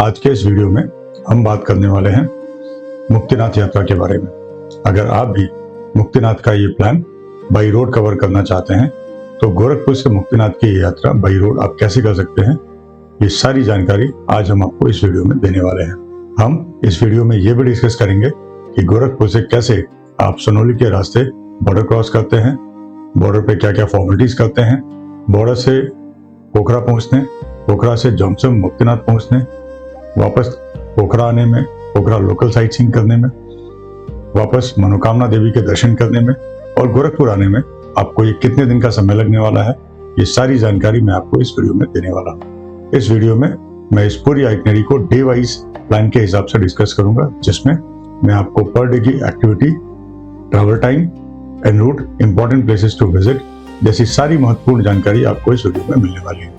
आज के इस वीडियो में हम बात करने वाले हैं मुक्तिनाथ यात्रा के बारे में। अगर आप भी मुक्तिनाथ का ये प्लान बाई रोड कवर करना चाहते हैं तो गोरखपुर से मुक्तिनाथ की ये यात्रा बाई रोड आप कैसे कर सकते हैं, ये सारी जानकारी आज हम आपको इस वीडियो में देने वाले हैं। हम इस वीडियो में ये भी डिस्कस करेंगे कि गोरखपुर से कैसे आप सोनोली के रास्ते बॉर्डर क्रॉस करते हैं, बॉर्डर पे क्या क्या फॉर्मेलिटीज करते हैं, बॉर्डर से पोखरा पहुंचने, पोखरा से जोमसम मुक्तिनाथ पहुंचने, वापस पोखरा आने में, पोखरा लोकल साइट सीइंग करने में, वापस मनोकामना देवी के दर्शन करने में और गोरखपुर आने में आपको ये कितने दिन का समय लगने वाला है, ये सारी जानकारी मैं आपको इस वीडियो में देने वाला हूँ। इस वीडियो में मैं इस पूरी आइटनरी को डे वाइज प्लान के हिसाब से डिस्कस करूंगा, जिसमें मैं आपको पर डे की activity, travel time and route, important places to visit जैसी सारी महत्वपूर्ण जानकारी आपको इस वीडियो में मिलने वाली है।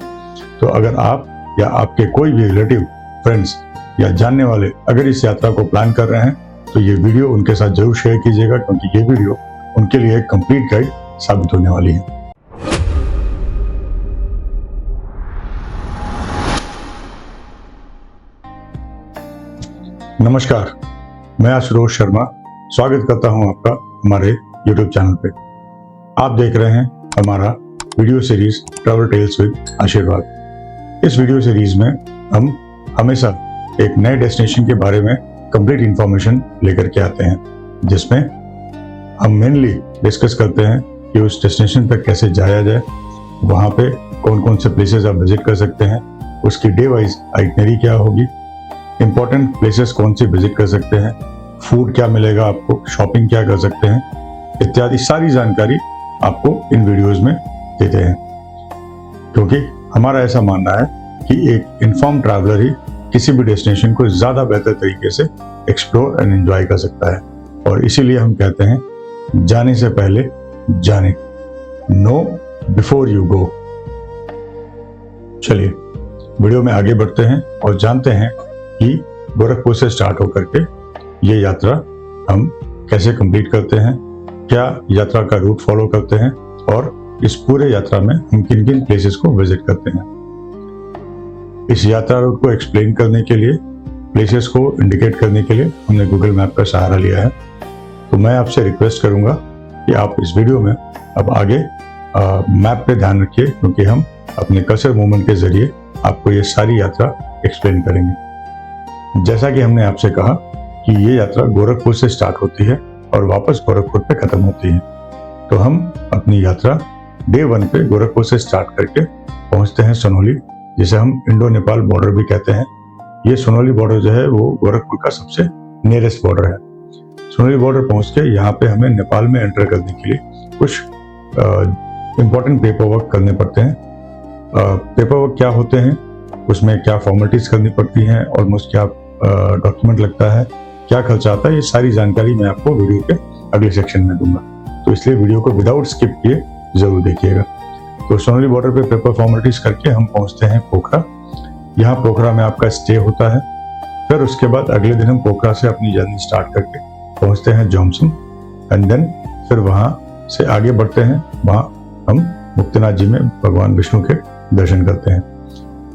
तो अगर आप या आपके कोई भी रिलेटिव, फ्रेंड्स या जानने वाले अगर इस यात्रा को प्लान कर रहे हैं तो ये वीडियो उनके साथ जरूर शेयर कीजिएगा, क्योंकि ये वीडियो उनके लिए एक कंप्लीट गाइड साबित होने वाली है। नमस्कार, मैं आशुतोष शर्मा स्वागत करता हूं आपका हमारे YouTube चैनल पे। आप देख रहे हैं हमारा video series travel tales with Ashirwad. इस वीडियो सीरीज में हम हमेशा एक नए डेस्टिनेशन के बारे में कंप्लीट इंफॉर्मेशन लेकर के आते हैं, जिसमें हम मेनली डिस्कस करते हैं कि उस डेस्टिनेशन पर कैसे जाया जाए, वहाँ पे कौन कौन से प्लेसेस आप विजिट कर सकते हैं, उसकी डे वाइज आइटनरी क्या होगी, इंपॉर्टेंट प्लेसेस कौन सी विजिट कर सकते हैं, फूड क्या मिलेगा आपको, शॉपिंग क्या कर सकते हैं, इत्यादि सारी जानकारी आपको इन वीडियोस में देते हैं। क्योंकि हमारा ऐसा मानना है कि एक इन्फॉर्म ट्रैवलर ही किसी भी डेस्टिनेशन को ज्यादा बेहतर तरीके से एक्सप्लोर एंड एंजॉय कर सकता है, और इसीलिए हम कहते हैं जाने से पहले जाने, नो बिफोर यू गो। चलिए वीडियो में आगे बढ़ते हैं और जानते हैं कि गोरखपुर से स्टार्ट होकर के ये यात्रा हम कैसे कंप्लीट करते हैं, क्या यात्रा का रूट फॉलो करते हैं और इस पूरे यात्रा में हम किन किन प्लेसेस को विजिट करते हैं। इस यात्रा रूट को एक्सप्लेन करने के लिए, प्लेसेस को इंडिकेट करने के लिए हमने गूगल मैप का सहारा लिया है। तो मैं आपसे रिक्वेस्ट करूंगा कि आप इस वीडियो में अब आगे मैप पे ध्यान रखिए, क्योंकि हम अपने कर्सर मूवमेंट के जरिए आपको ये सारी यात्रा एक्सप्लेन करेंगे। जैसा कि हमने आपसे कहा कि ये यात्रा गोरखपुर से स्टार्ट होती है और वापस गोरखपुर पे खत्म होती है, तो हम अपनी यात्रा डे 1 पे गोरखपुर से स्टार्ट करके पहुंचते हैं सोनोली, जिसे हम इंडो नेपाल बॉर्डर भी कहते हैं। ये सोनोली बॉर्डर जो है वो गोरखपुर का सबसे नियरेस्ट बॉर्डर है। सोनोली बॉर्डर पहुंच के यहाँ पे हमें नेपाल में एंटर करने के लिए कुछ इंपॉर्टेंट पेपर वर्क करने पड़ते हैं। पेपर वर्क क्या होते हैं, उसमें क्या फॉर्मेलिटीज करनी पड़ती हैं, ऑलमोस्ट क्या डॉक्यूमेंट लगता है, क्या खर्चा आता है, ये सारी जानकारी मैं आपको वीडियो के अगले सेक्शन में दूंगा। तो इसलिए वीडियो को विदाउट स्किप किए जरूर देखिएगा। तो सोनोली बॉर्डर पे पेपर फॉर्मेलिटीज करके हम पहुंचते हैं पोखरा। यहाँ पोखरा में आपका स्टे होता है। फिर उसके बाद अगले दिन हम पोखरा से अपनी जर्नी स्टार्ट करके पहुंचते हैं जोमसम, एंड देन फिर वहाँ से आगे बढ़ते हैं। वहाँ हम मुक्तिनाथ जी में भगवान विष्णु के दर्शन करते हैं।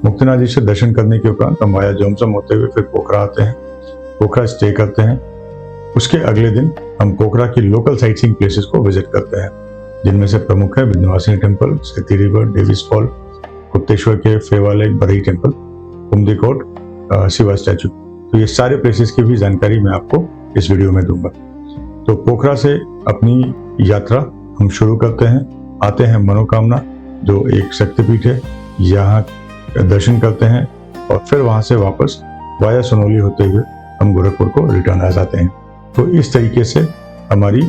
मुक्तिनाथ जी से दर्शन करने के उपरांत हम वाया जोमसम होते हुए फिर पोखरा आते हैं, पोखरा स्टे करते हैं। उसके अगले दिन हम पोखरा की लोकल साइट सीइंग प्लेसेस को विजिट करते हैं, जिनमें से प्रमुख है Vindhyavasini temple, Seti river, Davis fall, Gupteshwar के फेवा लेक, बरही टेम्पल, कुमदी कोट, शिवा स्टैचू। तो ये सारे प्लेसेस की भी जानकारी मैं आपको इस वीडियो में दूंगा। तो पोखरा से अपनी यात्रा हम शुरू करते हैं, आते हैं मनोकामना, जो एक शक्तिपीठ है, यहाँ दर्शन करते हैं और फिर वहां से वापस वाया सोनोली होते हुए हम गोरखपुर को रिटर्न आ जाते हैं। तो इस तरीके से हमारी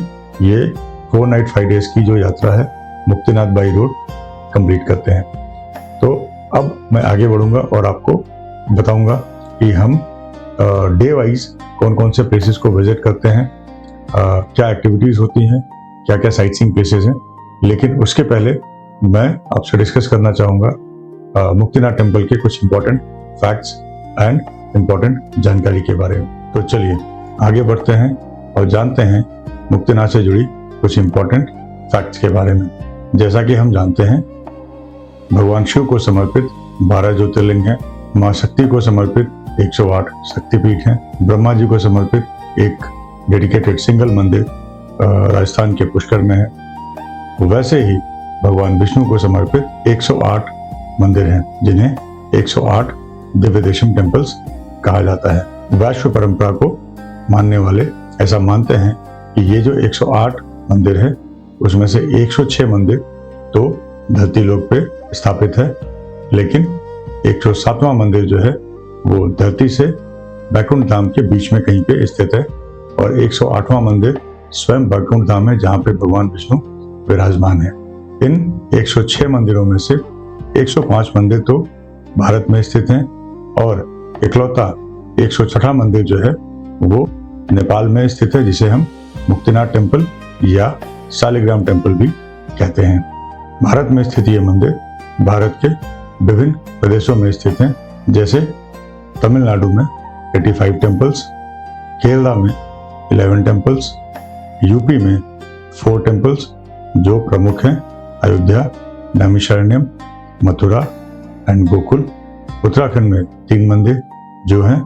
ये 4 नाइट 5 डेज की जो यात्रा है मुक्तिनाथ बाई रोड कंप्लीट करते हैं। तो अब मैं आगे बढ़ूंगा और आपको बताऊंगा कि हम डे वाइज कौन कौन से प्लेसेस को विजिट करते हैं, क्या एक्टिविटीज होती हैं, क्या क्या साइट सीइंग प्लेसेस हैं। लेकिन उसके पहले मैं आपसे डिस्कस करना चाहूँगा मुक्तिनाथ टेम्पल के कुछ इंपॉर्टेंट फैक्ट्स एंड इंपॉर्टेंट जानकारी के बारे में। तो चलिए आगे बढ़ते हैं और जानते हैं मुक्तिनाथ से जुड़ी कुछ इंपॉर्टेंट फैक्ट्स के बारे में। जैसा कि हम जानते हैं भगवान शिव को समर्पित 12 ज्योतिर्लिंग हैं, माँ शक्ति को समर्पित 108 शक्तिपीठ हैं। ब्रह्मा जी को समर्पित एक डेडिकेटेड सिंगल मंदिर राजस्थान के पुष्कर में है। वैसे ही भगवान विष्णु को समर्पित 108 मंदिर हैं, जिन्हें 108 दिव्यदेशम टेम्पल्स कहा जाता है। वैश्व परंपरा को मानने वाले ऐसा मानते हैं कि ये जो 108 मंदिर है, उसमें से 106 मंदिर तो धरती लोक पे स्थापित है, लेकिन 107वां मंदिर जो है वो धरती से बैकुंठ धाम के बीच में कहीं पे स्थित है, और 108वां मंदिर स्वयं बैकुंठ धाम है, जहाँ पे भगवान विष्णु विराजमान है। इन 106 मंदिरों में से 105 मंदिर तो भारत में स्थित हैं, और इकलौता 106वां मंदिर जो है वो नेपाल में स्थित है, जिसे हम मुक्तिनाथ टेम्पल या शालिग्राम टेम्पल भी कहते हैं। भारत में स्थित ये मंदिर भारत के विभिन्न प्रदेशों में स्थित हैं, जैसे तमिलनाडु में 85 टेम्पल्स, केरला में 11 टेम्पल्स, यूपी में 4 टेम्पल्स जो प्रमुख हैं, अयोध्या, नैमिषारण्यम, मथुरा एंड गोकुल। उत्तराखंड में 3 मंदिर जो हैं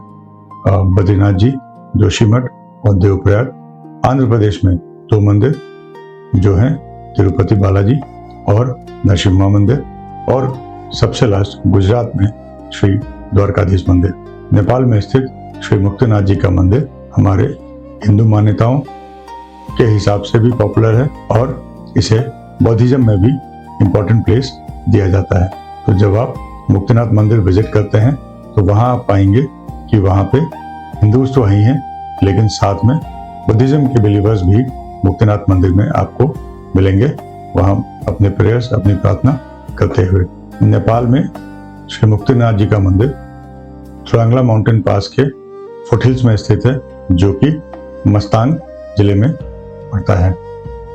बद्रीनाथ जी, जोशीमठ और देवप्रयाग। आंध्र प्रदेश में 2 मंदिर जो हैं तिरुपति बालाजी और नरसिम्हा मंदिर, और सबसे लास्ट गुजरात में श्री द्वारकाधीश मंदिर। नेपाल में स्थित श्री मुक्तिनाथ जी का मंदिर हमारे हिंदू मान्यताओं के हिसाब से भी पॉपुलर है, और इसे बौद्धिज्म में भी इम्पोर्टेंट प्लेस दिया जाता है। तो जब आप मुक्तिनाथ मंदिर विजिट करते हैं तो वहाँ आप पाएंगे कि वहाँ पे हिंदूज तो ही हैं, लेकिन साथ में बुद्धिज्म के बिलीवर्स भी मुक्तिनाथ मंदिर में आपको मिलेंगे, वहाँ अपने प्रेयर्स, अपनी प्रार्थना करते हुए। नेपाल में श्री मुक्तिनाथ जी का मंदिर थ्रोआंगला माउंटेन पास के फुटहिल्स में स्थित है, जो कि मस्तांग जिले में पड़ता है।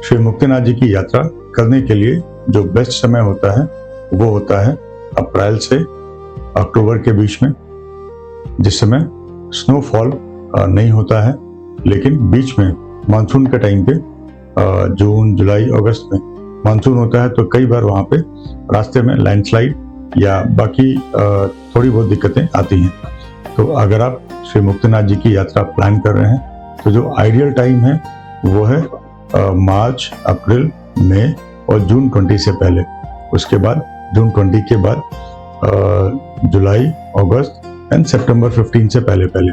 श्री मुक्तिनाथ जी की यात्रा करने के लिए जो बेस्ट समय होता है वो होता है अप्रैल से अक्टूबर के बीच में, जिस समय स्नोफॉल नहीं होता है, लेकिन बीच में मानसून के टाइम पे जून, जुलाई, अगस्त में मानसून होता है, तो कई बार वहाँ पे रास्ते में लैंडस्लाइड या बाकी थोड़ी बहुत दिक्कतें आती हैं। तो अगर आप श्री मुक्तिनाथ जी की यात्रा प्लान कर रहे हैं तो जो आइडियल टाइम है वो है मार्च, अप्रैल, मई और जून 20 से पहले। उसके बाद जून 20 के बाद जुलाई, अगस्त एंड सितंबर 15 से पहले पहले।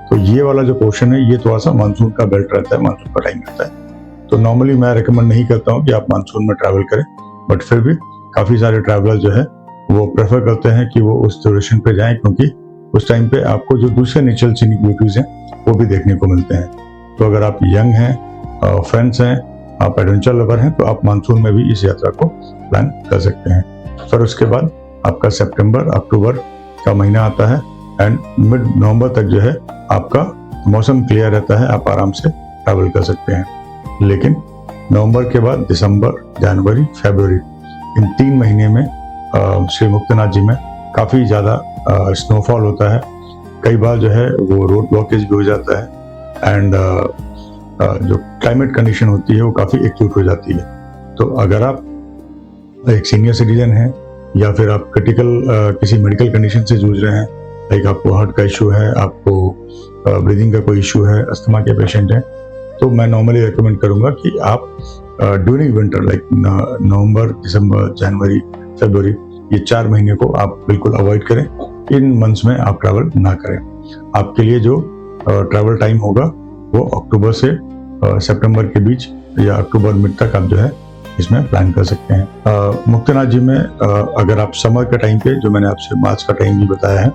तो ये वाला जो पोर्शन है ये थोड़ा सा मानसून का बेल्ट रहता है, मानसून का टाइम रहता है। तो नॉर्मली मैं रिकमेंड नहीं करता हूँ कि आप मानसून में ट्रैवल करें, बट फिर भी काफ़ी सारे ट्रैवलर जो है वो प्रेफर करते हैं कि वो उस ड्यूरेशन पे जाएं, क्योंकि उस टाइम पे आपको जो दूसरे नेचुरल सीनिक ब्यूटीज हैं वो भी देखने को मिलते हैं। तो अगर आप यंग हैं, फ्रेंड्स हैं, आप एडवेंचर लवर हैं, तो आप मानसून में भी इस यात्रा को प्लान कर सकते हैं। फिर उसके बाद आपका सितंबर, अक्टूबर का महीना आता है, एंड मिड नवंबर तक जो है आपका मौसम क्लियर रहता है, आप आराम से ट्रैवल कर सकते हैं। लेकिन नवंबर के बाद दिसंबर, जनवरी, फरवरी, इन 3 महीने में श्री मुक्तिनाथ जी में काफ़ी ज़्यादा स्नोफॉल होता है। कई बार जो है वो रोड ब्लॉकेज भी हो जाता है, एंड जो क्लाइमेट कंडीशन होती है वो काफ़ी एक्यूट हो जाती है। तो अगर आप एक सीनियर सिटीजन हैं या फिर आप क्रिटिकल किसी मेडिकल कंडीशन से जूझ रहे हैं, लाइक आपको हार्ट का इशू है, आपको ब्रीदिंग का कोई इशू है, अस्थमा के पेशेंट हैं, तो मैं नॉर्मली रिकमेंड करूंगा कि आप ड्यूरिंग विंटर लाइक नवंबर, दिसंबर, जनवरी, फरवरी, ये 4 महीने को आप बिल्कुल अवॉइड करें। इन मंथ्स में आप ट्रैवल ना करें। आपके लिए जो ट्रैवल टाइम होगा वो अक्टूबर से सितंबर के बीच या अक्टूबर मिड तक आप जो है इसमें प्लान कर सकते हैं। मुक्तिनाथ जी में अगर आप समर के टाइम पे, जो मैंने आपसे मार्च का टाइम भी बताया है,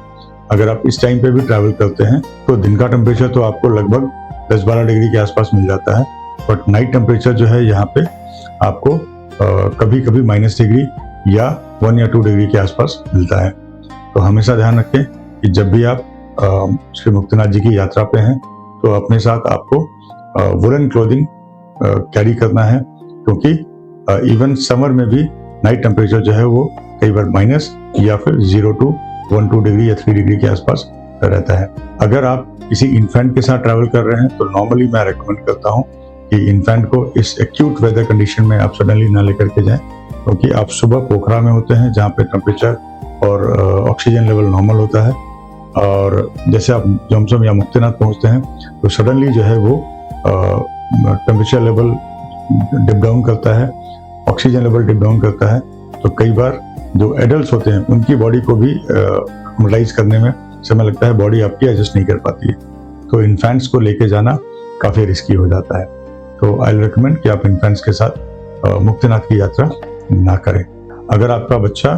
अगर आप इस टाइम पे भी ट्रैवल करते हैं तो दिन का टेम्परेचर तो आपको लगभग 10-12 डिग्री के आसपास मिल जाता है, बट नाइट टेम्परेचर जो है यहाँ पे आपको कभी कभी -डिग्री या 1 या 2 डिग्री के आसपास मिलता है। तो हमेशा ध्यान रखें कि जब भी आप श्री मुक्तिनाथ जी की यात्रा पे हैं तो अपने साथ आपको वुलन क्लोथिंग कैरी करना है, क्योंकि इवन समर में भी नाइट टेम्परेचर जो है वो कई बार माइनस या फिर 0 to 1-2 डिग्री या 3 डिग्री के आसपास रहता है। अगर आप किसी इन्फेंट के साथ ट्रैवल कर रहे हैं तो नॉर्मली मैं रेकमेंड करता हूँ कि इन्फेंट को इस एक्यूट वेदर कंडीशन में आप सडनली ना लेकर के जाएं, क्योंकि आप सुबह पोखरा में होते हैं जहाँ पे टेम्परेचर और ऑक्सीजन लेवल नॉर्मल होता है। और जैसे आप जोमसम या मुक्तिनाथ पहुंचते हैं तो सडनली जो है वो टेम्परेचर लेवल डिप डाउन करता है, ऑक्सीजन लेवल डिप डाउन करता है। तो कई बार जो एडल्ट होते हैं उनकी बॉडी को भी एक्लिमेटाइज करने में समय लगता है, बॉडी आपकी एडजस्ट नहीं कर पाती है। तो इन्फेंट्स को लेके जाना काफ़ी रिस्की हो जाता है। तो आई विल रिकमेंड कि आप इन्फेंट्स के साथ मुक्तिनाथ की यात्रा ना करें। अगर आपका बच्चा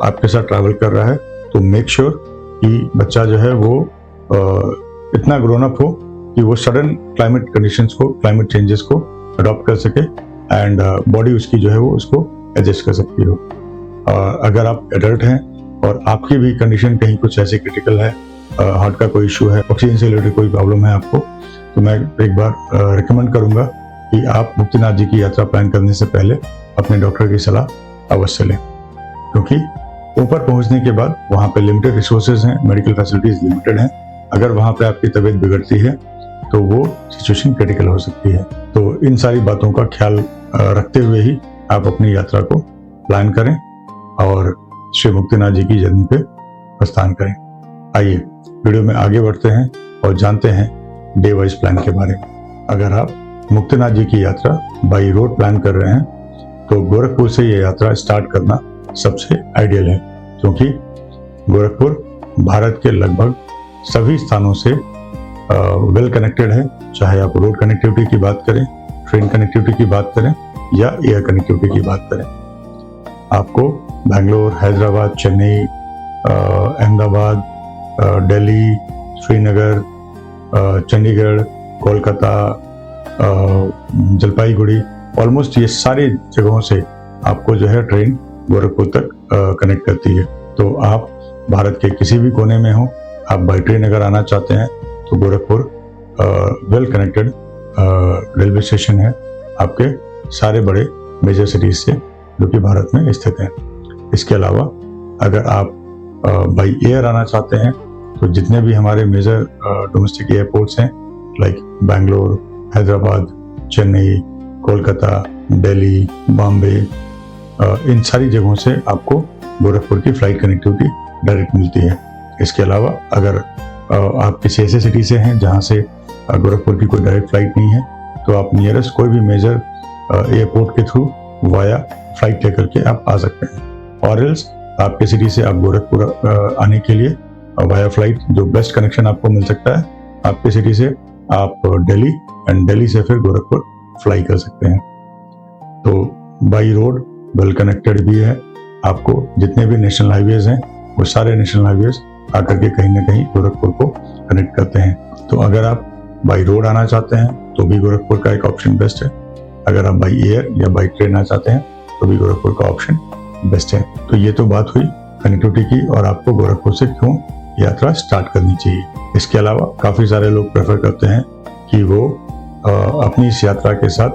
आपके साथ ट्रैवल कर रहा है तो मेक श्योर कि बच्चा जो है वो इतना ग्रोन अप हो कि वो सडन क्लाइमेट कंडीशंस को, क्लाइमेट चेंजेस को अडॉप्ट कर सके एंड बॉडी उसकी जो है वो उसको एडजस्ट कर सकती हो। अगर आप एडल्ट हैं और आपकी भी कंडीशन कहीं कुछ ऐसी क्रिटिकल है, हार्ट का कोई इशू है, ऑक्सीजन से रिलेटेड कोई प्रॉब्लम है आपको, तो मैं एक बार रिकमेंड करूंगा कि आप मुक्तिनाथ जी की यात्रा प्लान करने से पहले अपने डॉक्टर की सलाह अवश्य लें, क्योंकि ऊपर पहुंचने के बाद वहाँ पे लिमिटेड रिसोर्सेज हैं, मेडिकल फैसिलिटीज लिमिटेड हैं। अगर वहाँ पे आपकी तबीयत बिगड़ती है तो वो सिचुएशन क्रिटिकल हो सकती है। तो इन सारी बातों का ख्याल रखते हुए ही आप अपनी यात्रा को प्लान करें और श्री मुक्तिनाथ जी की जर्नी पे प्रस्थान करें। आइए वीडियो में आगे बढ़ते हैं और जानते हैं डे वाइज प्लान के बारे में। अगर आप मुक्तिनाथ जी की यात्रा बाई रोड प्लान कर रहे हैं तो गोरखपुर से ये यात्रा स्टार्ट करना सबसे आइडियल है, क्योंकि गोरखपुर भारत के लगभग सभी स्थानों से वेल कनेक्टेड है। चाहे आप रोड कनेक्टिविटी की बात करें, ट्रेन कनेक्टिविटी की बात करें या एयर कनेक्टिविटी की बात करें, आपको बेंगलोर, हैदराबाद, चेन्नई, अहमदाबाद, दिल्ली, श्रीनगर, चंडीगढ़, कोलकाता, जलपाईगुड़ी, ऑलमोस्ट ये सारी जगहों से आपको जो है ट्रेन गोरखपुर तक कनेक्ट करती है। तो आप भारत के किसी भी कोने में हो, आप बाई ट्रेन अगर आना चाहते हैं तो Gorakhpur well connected railway station है आपके सारे बड़े मेजर सिटीज से जो कि भारत में स्थित हैं। इसके अलावा अगर आप बाई एयर आना चाहते हैं तो जितने भी हमारे मेजर डोमेस्टिक एयरपोर्ट्स हैं लाइक बेंगलोर, हैदराबाद, चेन्नई, कोलकाता, दिल्ली, बॉम्बे, इन सारी जगहों से आपको गोरखपुर की फ्लाइट कनेक्टिविटी डायरेक्ट मिलती है। इसके अलावा अगर आप किसी ऐसे सिटी से हैं जहां से गोरखपुर की कोई डायरेक्ट फ्लाइट नहीं है तो आप नियरेस्ट कोई भी मेजर एयरपोर्ट के थ्रू वाया फ्लाइट लेकर के आप आ सकते हैं। और एल्स आपके सिटी से आप गोरखपुर आने के लिए वाया फ्लाइट जो बेस्ट कनेक्शन आपको मिल सकता है आपके सिटी से, आप दिल्ली एंड दिल्ली से फिर गोरखपुर फ्लाई कर सकते हैं। तो बाई रोड वेल कनेक्टेड भी है। आपको जितने भी नेशनल हाईवेज हैं वो सारे नेशनल हाईवेज आकर के कहीं ना कहीं गोरखपुर को कनेक्ट करते हैं। तो अगर आप बाई रोड आना चाहते हैं तो भी गोरखपुर का एक ऑप्शन बेस्ट है। अगर आप बाई एयर या बाई ट्रेन आना चाहते हैं तो भी गोरखपुर का ऑप्शन बेस्ट है। तो ये तो बात हुई कनेक्टिविटी की और आपको गोरखपुर से क्यों यात्रा स्टार्ट करनी चाहिए। इसके अलावा काफ़ी सारे लोग प्रेफर करते हैं कि वो अपनी इस यात्रा के साथ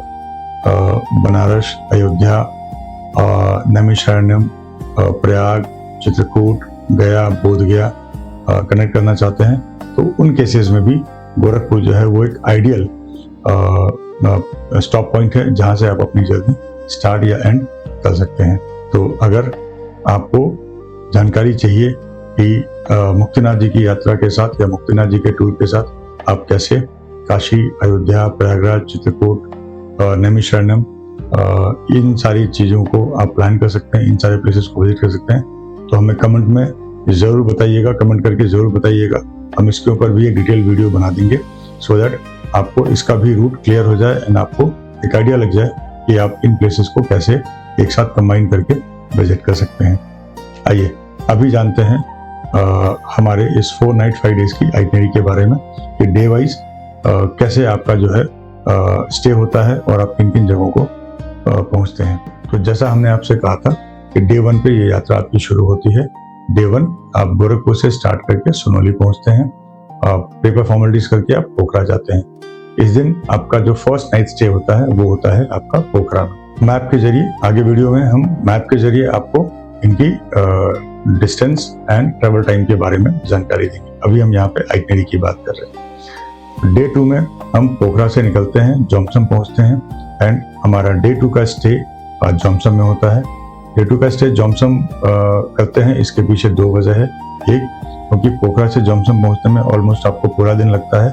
बनारस, अयोध्या, नैमिषारण्यम, प्रयाग, चित्रकूट, गया, बोधगया कनेक्ट करना चाहते हैं। तो उन केसेस में भी गोरखपुर जो है वो एक आइडियल स्टॉप पॉइंट है जहां से आप अपनी जर्नी स्टार्ट या एंड कर सकते हैं। तो अगर आपको जानकारी चाहिए कि मुक्तिनाथ जी की यात्रा के साथ या मुक्तिनाथ जी के टूर के साथ आप कैसे काशी, अयोध्या, प्रयागराज, चित्रकूट, नैमिषारण्यम, इन सारी चीज़ों को आप प्लान कर सकते हैं, इन सारे प्लेसेस को विजिट कर सकते हैं, तो हमें कमेंट में ज़रूर बताइएगा, कमेंट करके ज़रूर बताइएगा। हम इसके ऊपर भी एक डिटेल वीडियो बना देंगे सो दैट आपको इसका भी रूट क्लियर हो जाए एंड आपको एक आइडिया लग जाए कि आप इन प्लेसेस को कैसे एक साथ कंबाइन करके विजिट कर सकते हैं। आइए अभी जानते हैं हमारे इस 4 नाइट 5 डेज की आइटनरी के बारे में कि डे वाइज कैसे आपका जो है स्टे होता है और आप किन किन जगहों को पहुंचते हैं। तो जैसा हमने आपसे कहा था कि डे 1 पे ये यात्रा आपकी शुरू होती है। डे 1 आप गोरखपुर से स्टार्ट करके सोनौली पहुंचते हैं, पेपर फॉर्मेलिटीज करके आप पोखरा जाते हैं। इस दिन आपका जो फर्स्ट नाइट स्टे होता है वो होता है आपका पोखरा में। मैप के जरिए आगे वीडियो में हम मैप के जरिए आपको इनकी डिस्टेंस एंड ट्रेवल टाइम के बारे में जानकारी देंगे। अभी हम यहाँ पे आइटनरी की बात कर रहे हैं। डे 2 में हम पोखरा से निकलते हैं, जोमसम पहुंचते हैं एंड हमारा डे 2 का स्टे जोमसम में होता है। डे 2 का स्टे जोमसम करते हैं, इसके पीछे 2 वजह है। एक, क्योंकि पोखरा से जॉनसन पहुंचने में ऑलमोस्ट आपको पूरा दिन लगता है,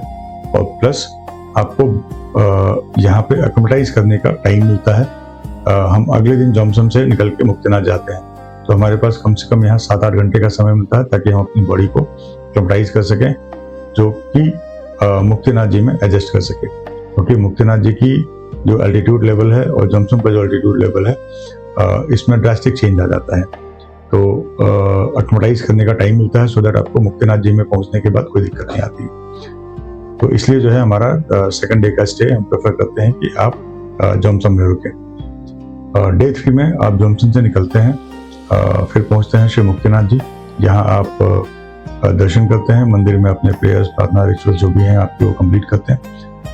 और प्लस आपको यहाँ पे एक्लेमेटाइज करने का टाइम मिलता है। हम अगले दिन जॉनसन से निकल के मुक्तिनाथ जाते हैं, तो हमारे पास कम से कम यहाँ 7-8 घंटे का समय मिलता है ताकि हम अपनी बॉडी को एक्लेमेटाइज कर सकें, जो कि मुक्तिनाथ जी में एडजस्ट कर सके। क्योंकि मुक्तिनाथ जी की जो एल्टीट्यूड लेवल है और जॉनसन का जो एल्टीट्यूड लेवल है, इसमें ड्रास्टिक चेंज आ जाता है। तो एक्लेमेटाइज करने का टाइम मिलता है, सो दैट आपको मुक्तिनाथ जी में पहुंचने के बाद कोई दिक्कत नहीं आती। तो इसलिए जो है हमारा सेकंड डे का स्टे हम प्रेफर करते हैं कि आप जॉनसन में रुकें। डे 3 में आप जॉनसन से निकलते हैं, फिर पहुंचते हैं श्री मुक्तिनाथ जी। यहाँ आप दर्शन करते हैं, मंदिर में अपने प्रेयर्स, प्रार्थना, रिचुअल जो भी हैं आपके वो कंप्लीट करते हैं,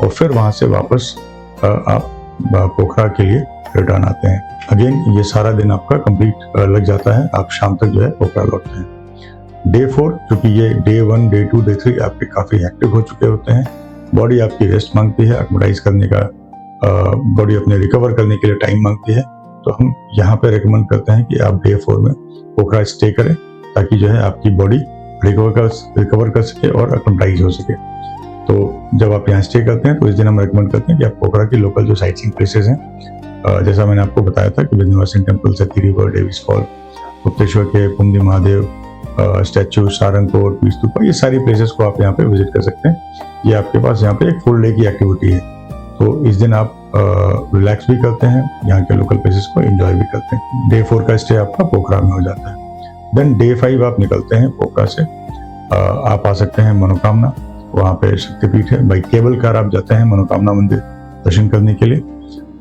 और फिर वहाँ से वापस आप पोखरा के लिए रिटर्न आते हैं। अगेन ये सारा दिन आपका कंप्लीट लग जाता है, आप शाम तक जो है पोखरा लौटते हैं। डे 4, क्योंकि ये डे 1, डे 2, डे 3 आपके काफ़ी हेक्टिक हो चुके होते हैं, बॉडी आपकी रेस्ट मांगती है, एक्लेमेटाइज करने का, बॉडी अपने रिकवर करने के लिए टाइम मांगती है, तो हम यहाँ पे रिकमेंड करते हैं कि आप डे 4 में पोखरा स्टे करें, ताकि जो है आपकी बॉडी रिकवर कर सके और एक्लेमेटाइज हो सके। तो जब आप यहाँ स्टे करते हैं तो इस दिन हम रिकमेंड करते हैं कि आप पोखरा की लोकल जो साइट सीइंग प्लेसेस हैं, जैसा मैंने आपको बताया था कि विष्णुवासिनी टेम्पल, सती रिवर, डेविस फॉल, गुप्तेश्वर के कुंडी महादेव स्टैचू, सारंगकोट, बीस्तूपा, ये सारी प्लेसेस को आप यहाँ पे विजिट कर सकते हैं। ये आपके पास यहाँ पे एक फुल डे की एक्टिविटी है, तो इस दिन आप रिलैक्स भी करते हैं, यहाँ के लोकल प्लेसेस को एंजॉय भी करते हैं। डे 4 का स्टे आपका पोखरा में हो जाता है। देन डे 5 आप निकलते हैं पोखरा से, आप आ सकते हैं मनोकामना, वहाँ पे शक्तिपीठ है। बाई केबल कार आप जाते हैं मनोकामना मंदिर दर्शन करने के लिए।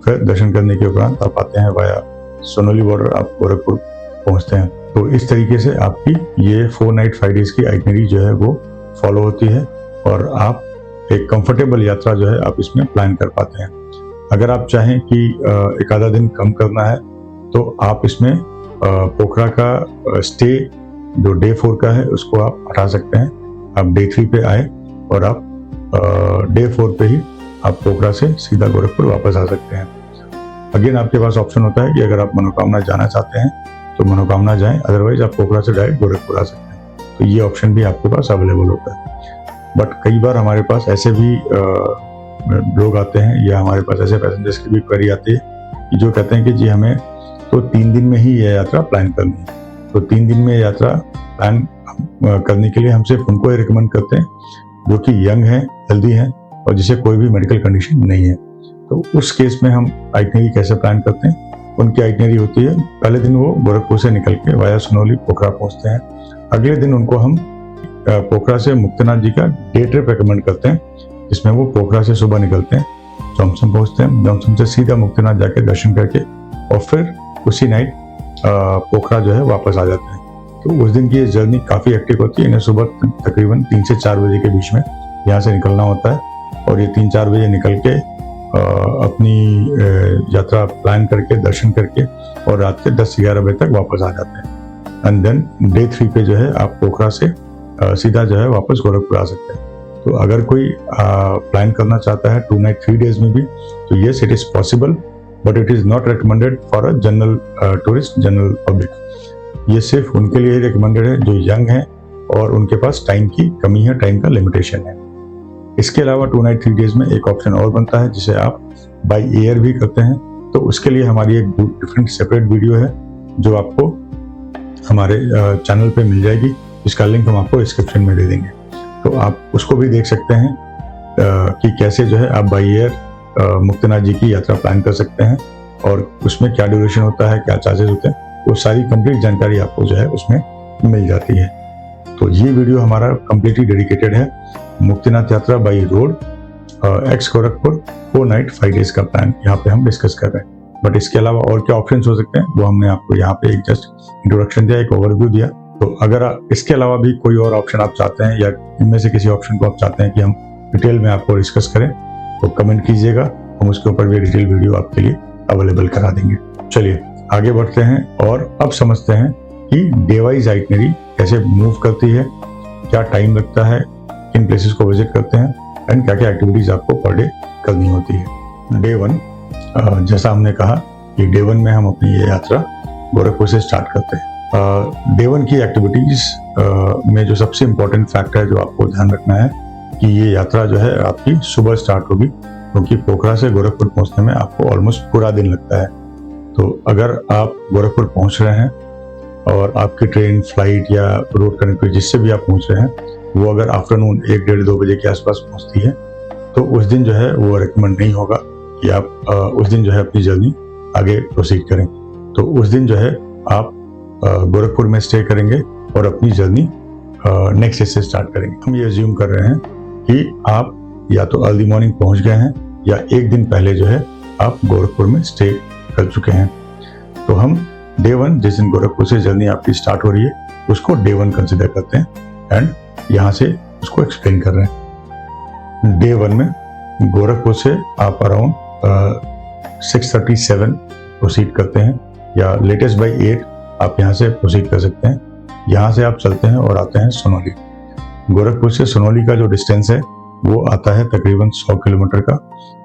फिर दर्शन करने के उपरांत आप आते हैं वाया सोनोली बॉर्डर, आप गोरखपुर पहुँचते हैं। तो इस तरीके से आपकी ये 4 नाइट 5 डेज की आइटनरी जो है वो फॉलो होती है, और आप एक कंफर्टेबल यात्रा जो है आप इसमें प्लान कर पाते हैं। अगर आप चाहें कि एक आधा दिन कम करना है, तो आप इसमें पोखरा का स्टे जो डे 4 का है उसको आप हटा सकते हैं। आप डे 3 पे आए और आप डे 4 पे ही आप पोखरा से सीधा गोरखपुर वापस आ सकते हैं। अगेन आपके पास ऑप्शन होता है कि अगर आप मनोकामना जाना चाहते हैं तो मनोकामना जाएं, अदरवाइज आप पोखरा से डायरेक्ट गोरखपुर आ सकते हैं। तो ये ऑप्शन भी आपके पास अवेलेबल होता है। बट कई बार हमारे पास ऐसे भी लोग आते हैं, या हमारे पास ऐसे पैसेंजर्स की भी क्वेरी आती है कि जो कहते हैं कि जी हमें तो 3 दिन में ही यह यात्रा प्लान करनी है। तो 3 दिन में यात्रा प्लान करने के लिए हम सिर्फ उनको ही रिकमेंड करते हैं जो कि यंग हैं, हेल्दी हैं, और जिसे कोई भी मेडिकल कंडीशन नहीं है। तो उस केस में हम आइटनरी कैसे प्लान करते हैं? उनकी आइटनरी होती है, पहले दिन वो गोरखपुर से निकल के वाया सोनोली पोखरा पहुंचते हैं। अगले दिन उनको हम पोखरा से मुक्तिनाथ जी का डे ट्रिप रिकमेंड करते हैं, जिसमें वो पोखरा से सुबह निकलते हैं, जॉनसन पहुंचते हैं, जॉनसन से सीधा मुक्तिनाथ जाके दर्शन करके और फिर उसी नाइट पोखरा जो है वापस आ जाते हैं। तो उस दिन की ये जर्नी काफ़ी एक्टिव होती है। इन्हें सुबह तकरीबन 3 से 4 बजे के बीच में यहाँ से निकलना होता है, और ये 3-4 बजे निकल के अपनी यात्रा प्लान करके, दर्शन करके, और रात के 10-11 बजे तक वापस आ जाते हैं। एंड देन डे 3 पे जो है आप पोखरा से सीधा जो है वापस गोरखपुर आ सकते हैं। तो अगर कोई प्लान करना चाहता है 2 नाइट 3 डेज में भी, तो yes it is possible, but it is not recommended for a general tourist, general public. ये सिर्फ उनके लिए रिकमेंडेड है जो यंग हैं और उनके पास टाइम की कमी है, टाइम का लिमिटेशन है। इसके अलावा 2 नाइट 3 डेज में एक ऑप्शन और बनता है जिसे आप बाय एयर भी करते हैं। तो उसके लिए हमारी एक डिफरेंट सेपरेट वीडियो है जो आपको हमारे चैनल पे मिल जाएगी, इसका लिंक हम आपको डिस्क्रिप्शन में दे देंगे। तो आप उसको भी देख सकते हैं कि कैसे जो है आप बाय एयर मुक्तिनाथ जी की यात्रा प्लान कर सकते हैं, और उसमें क्या ड्यूरेशन होता है, क्या चार्जेस होते हैं, वो सारी कंप्लीट जानकारी आपको जो है उसमें मिल जाती है। तो ये वीडियो हमारा कंप्लीटली डेडिकेटेड है मुक्तिनाथ यात्रा by road x Gorakhpur 4 night 5 days का प्लान यहाँ पे हम डिस्कस कर रहे हैं। बट इसके अलावा और क्या ऑप्शंस हो सकते हैं वो हमने आपको यहाँ पे एक जस्ट इंट्रोडक्शन दिया, एक ओवरव्यू दिया। तो अगर इसके अलावा भी कोई और ऑप्शन आप चाहते हैं, या इनमें से किसी ऑप्शन को आप चाहते हैं कि हम डिटेल में आपको डिस्कस करें, तो कमेंट कीजिएगा, हम उसके ऊपर भी डिटेल वीडियो आपके लिए अवेलेबल करा देंगे। चलिए आगे बढ़ते हैं और अब समझते हैं कि डे वाइज आइटनरी कैसे मूव करती है, क्या टाइम लगता है, किन प्लेसेस को विजिट करते हैं, एंड क्या क्या एक्टिविटीज आपको पर डे करनी होती है। डे 1 जैसा हमने कहा कि डे 1 में हम अपनी ये यात्रा गोरखपुर से स्टार्ट करते हैं। डे 1 की एक्टिविटीज़ में जो सबसे इम्पोर्टेंट फैक्टर है जो आपको ध्यान रखना है कि ये यात्रा जो है आपकी सुबह स्टार्ट होगी, क्योंकि पोखरा से गोरखपुर पहुंचने में आपको ऑलमोस्ट पूरा दिन लगता है। तो अगर आप गोरखपुर पहुंच रहे हैं और आपकी ट्रेन, फ्लाइट या रोड कनेक्टिविटी जिससे भी आप पहुंच रहे हैं वो अगर आफ्टरनून 1, 1:30, 2 बजे के आसपास पहुंचती है, तो उस दिन जो है वो रिकमेंड नहीं होगा कि आप उस दिन जो है अपनी जर्नी आगे प्रोसीड करें। तो उस दिन जो है आप गोरखपुर में स्टे करेंगे और अपनी जर्नी नेक्स्ट डे से स्टार्ट करेंगे। हम ये अज्यूम कर रहे हैं कि आप या तो अर्ली मॉर्निंग पहुंच गए हैं या एक दिन पहले जो है आप गोरखपुर में स्टे कर चुके हैं। तो हम डे 1 जिस दिन गोरखपुर से जर्नी आपकी स्टार्ट हो रही है उसको डे 1 कंसिडर करते हैं एंड यहाँ से उसको एक्सप्लेन कर रहे हैं। डे 1 में गोरखपुर से आप अराउंड 6:37 प्रोसीड करते हैं या लेटेस्ट बाई 8 आप यहाँ से प्रोसीड कर सकते हैं। यहाँ से आप चलते हैं और आते हैं सोनौली। गोरखपुर से सोनौली का जो डिस्टेंस है वो आता है तकरीबन 100 किलोमीटर का,